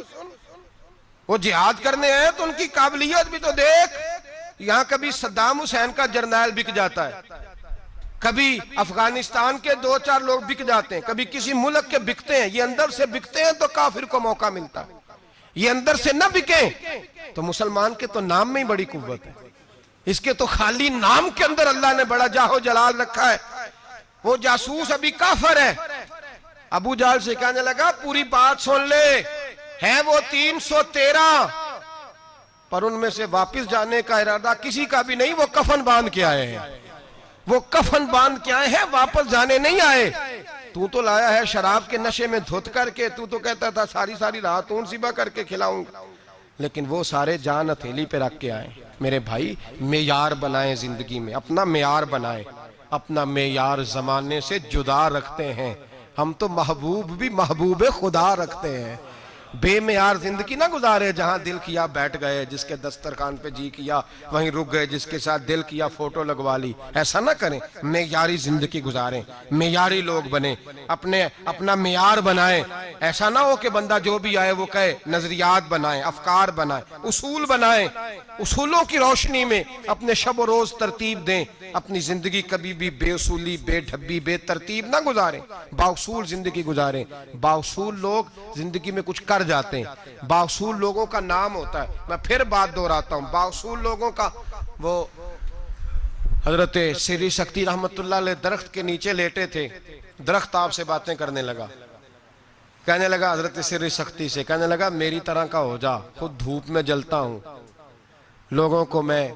وہ جہاد کرنے ہیں تو ان کی قابلیت بھی تو دیکھ۔ یہاں کبھی صدام حسین کا جرنیل بک جاتا ہے، کبھی افغانستان کے 2-4 لوگ بک جاتے ہیں، کبھی کسی ملک کے بکتے ہیں، یہ اندر سے بکتے ہیں تو کافر کو موقع ملتا ہے۔ یہ اندر سے نہ بکیں تو مسلمان کے تو نام میں ہی بڑی قوت ہے. اس کے تو خالی نام کے اندر اللہ نے بڑا جاہ و جلال رکھا ہے. وہ جاسوس ابھی کافر ہے. ابو جہل سے کہنے لگا پوری بات سن لے, ہے وہ 313 پر ان میں سے واپس جانے کا ارادہ کسی کا بھی نہیں. وہ کفن باندھ کے آئے ہیں, وہ کفن باندھ کے آئے ہیں, واپس جانے نہیں آئے. تو لایا ہے شراب کے نشے میں دھت کر کے, تو کہتا تھا ساری رات اون ذبح کر کے کھلاؤں گا. لیکن وہ سارے جان ہتھیلی پہ رکھ کے آئے. میرے بھائی معیار بنائیں زندگی میں, اپنا معیار بنائیں. اپنا معیار زمانے سے جدا رکھتے ہیں ہم تو, محبوب بھی محبوب خدا رکھتے ہیں. بے معیار زندگی نہ گزارے, جہاں دل کیا بیٹھ گئے, جس کے دسترخوان پہ جی کیا وہیں رک گئے, جس کے ساتھ دل کیا فوٹو لگوا لی. ایسا نہ کریں, معیاری زندگی گزاریں, معیاری لوگ بنیں, اپنا معیار بنائیں. ایسا نہ ہو کہ بندہ جو بھی آئے وہ کہے. نظریات بنائیں, افکار بنائیں, اصول بنائیں. اصولوں کی روشنی میں اپنے شب و روز ترتیب دیں. اپنی زندگی کبھی بھی بے اصولی, بے ڈھبی, بے ترتیب نہ گزاریں. بااصول زندگی گزاریں. بااصول لوگ زندگی میں کچھ کر جاتے ہیں. بااصول لوگوں کا نام ہوتا ہے. میں پھر بات دہراتا ہوں, بااصول لوگوں کا, وہ حضرت سری سکتی رحمت اللہ علیہ درخت کے نیچے لیٹے تھے. درخت آپ سے باتیں کرنے لگا. کہنے لگا حضرت سری سکتی سے, کہنے لگا میری طرح کا ہو جا, خود دھوپ میں جلتا ہوں, لوگوں کو میں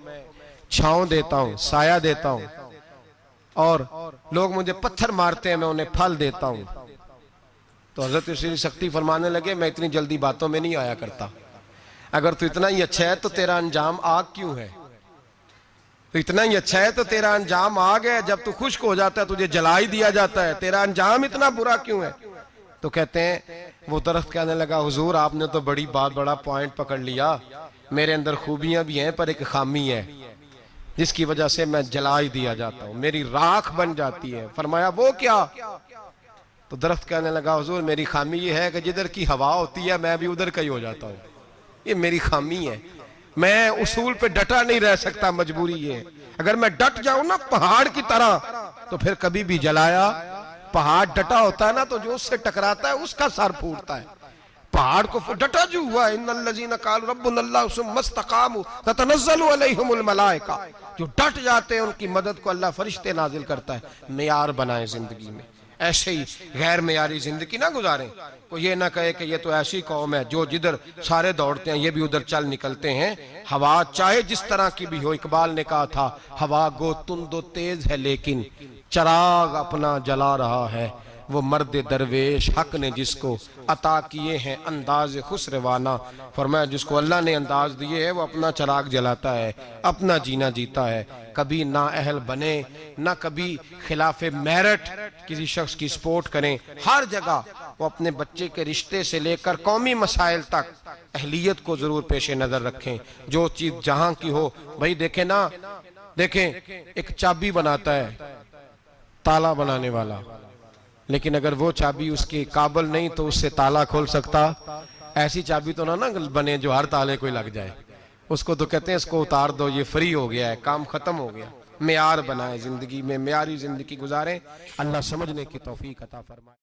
چھاؤں دیتا ہوں, سایہ دیتا ہوں, اور لوگ مجھے پتھر مارتے ہیں, میں انہیں پھل دیتا ہوں. تو حضرت سری سکتی فرمانے لگے میں اتنی جلدی باتوں میں نہیں آیا کرتا. اگر تو اتنا ہی اچھا ہے تو تیرا انجام آگ کیوں ہے؟ تو اتنا ہی اچھا ہے تو تیرا انجام آگ ہے. جب تو خشک ہو جاتا ہے تجھے جلا ہی دیا جاتا ہے, تیرا انجام اتنا برا کیوں ہے؟ تو کہتے ہیں وہ درخت کہنے لگا حضور آپ نے تو بڑا پوائنٹ پکڑ لیا. میرے اندر خوبیاں بھی ہیں پر ایک خامی ہے جس کی وجہ سے میں جلا ہی دیا جاتا ہوں, میری راکھ بن جاتی ہے. فرمایا وہ کیا؟ تو درخت کہنے لگا حضور میری خامی یہ ہے کہ جدھر کی ہوا ہوتی ہے میں بھی ادھر کا ہی ہو جاتا ہوں. یہ میری خامی ہے, میں اصول پہ ڈٹا نہیں رہ سکتا, مجبوری یہ ہے. اگر میں ڈٹ جاؤں نا پہاڑ کی طرح تو پھر کبھی بھی جلایا. پہاڑ ڈٹا ہوتا ہے نا تو جو اس سے ٹکراتا ہے اس کا سر پھوٹتا ہے. پہاڑ کو ڈٹا جو ہوا ہے, ان الذین قالوا ربنا اللہ ثم استقاموا تتنزل علیہم الملائکہ, جو ڈٹ جاتے ہیں ان کی مدد کو اللہ فرشتے نازل کرتا ہے. معیار بنائیں زندگی میں, ایسے ہی غیر معیاری زندگی نہ گزاریں. کوئی یہ نہ کہے کہ یہ تو ایسی قوم ہے جو جدھر سارے دوڑتے ہیں یہ بھی ادھر چل نکلتے ہیں. ہوا چاہے جس طرح کی بھی ہو, اقبال نے کہا تھا ہوا گو تند و تیز ہے لیکن چراغ اپنا جلا رہا ہے. وہ مرد درویش حق نے جس کو عطا کیے ہیں انداز خسروانہ. فرمایا جس کو اللہ نے انداز دیے ہے وہ اپنا چراغ جلاتا ہے, اپنا جینا جیتا ہے. کبھی نا اہل بنے, نہ کبھی خلاف میرٹ کسی شخص کی سپورٹ کریں. ہر جگہ وہ اپنے بچے کے رشتے سے لے کر قومی مسائل تک اہلیت کو ضرور پیش نظر رکھیں. جو چیز جہاں کی ہو, بھائی دیکھیں نا, دیکھیں ایک چابی بناتا ہے تالا بنانے والا, لیکن اگر وہ چابی اس کے قابل نہیں تو اس سے تالا کھول سکتا. ایسی چابی تو نہ بنے جو ہر تالے کوئی لگ جائے. اس کو تو کہتے ہیں اس کو اتار دو, یہ فری ہو گیا ہے, کام ختم ہو گیا. معیار بنائیں زندگی میں, معیاری زندگی گزاریں. اللہ سمجھنے کی توفیق عطا فرمائے.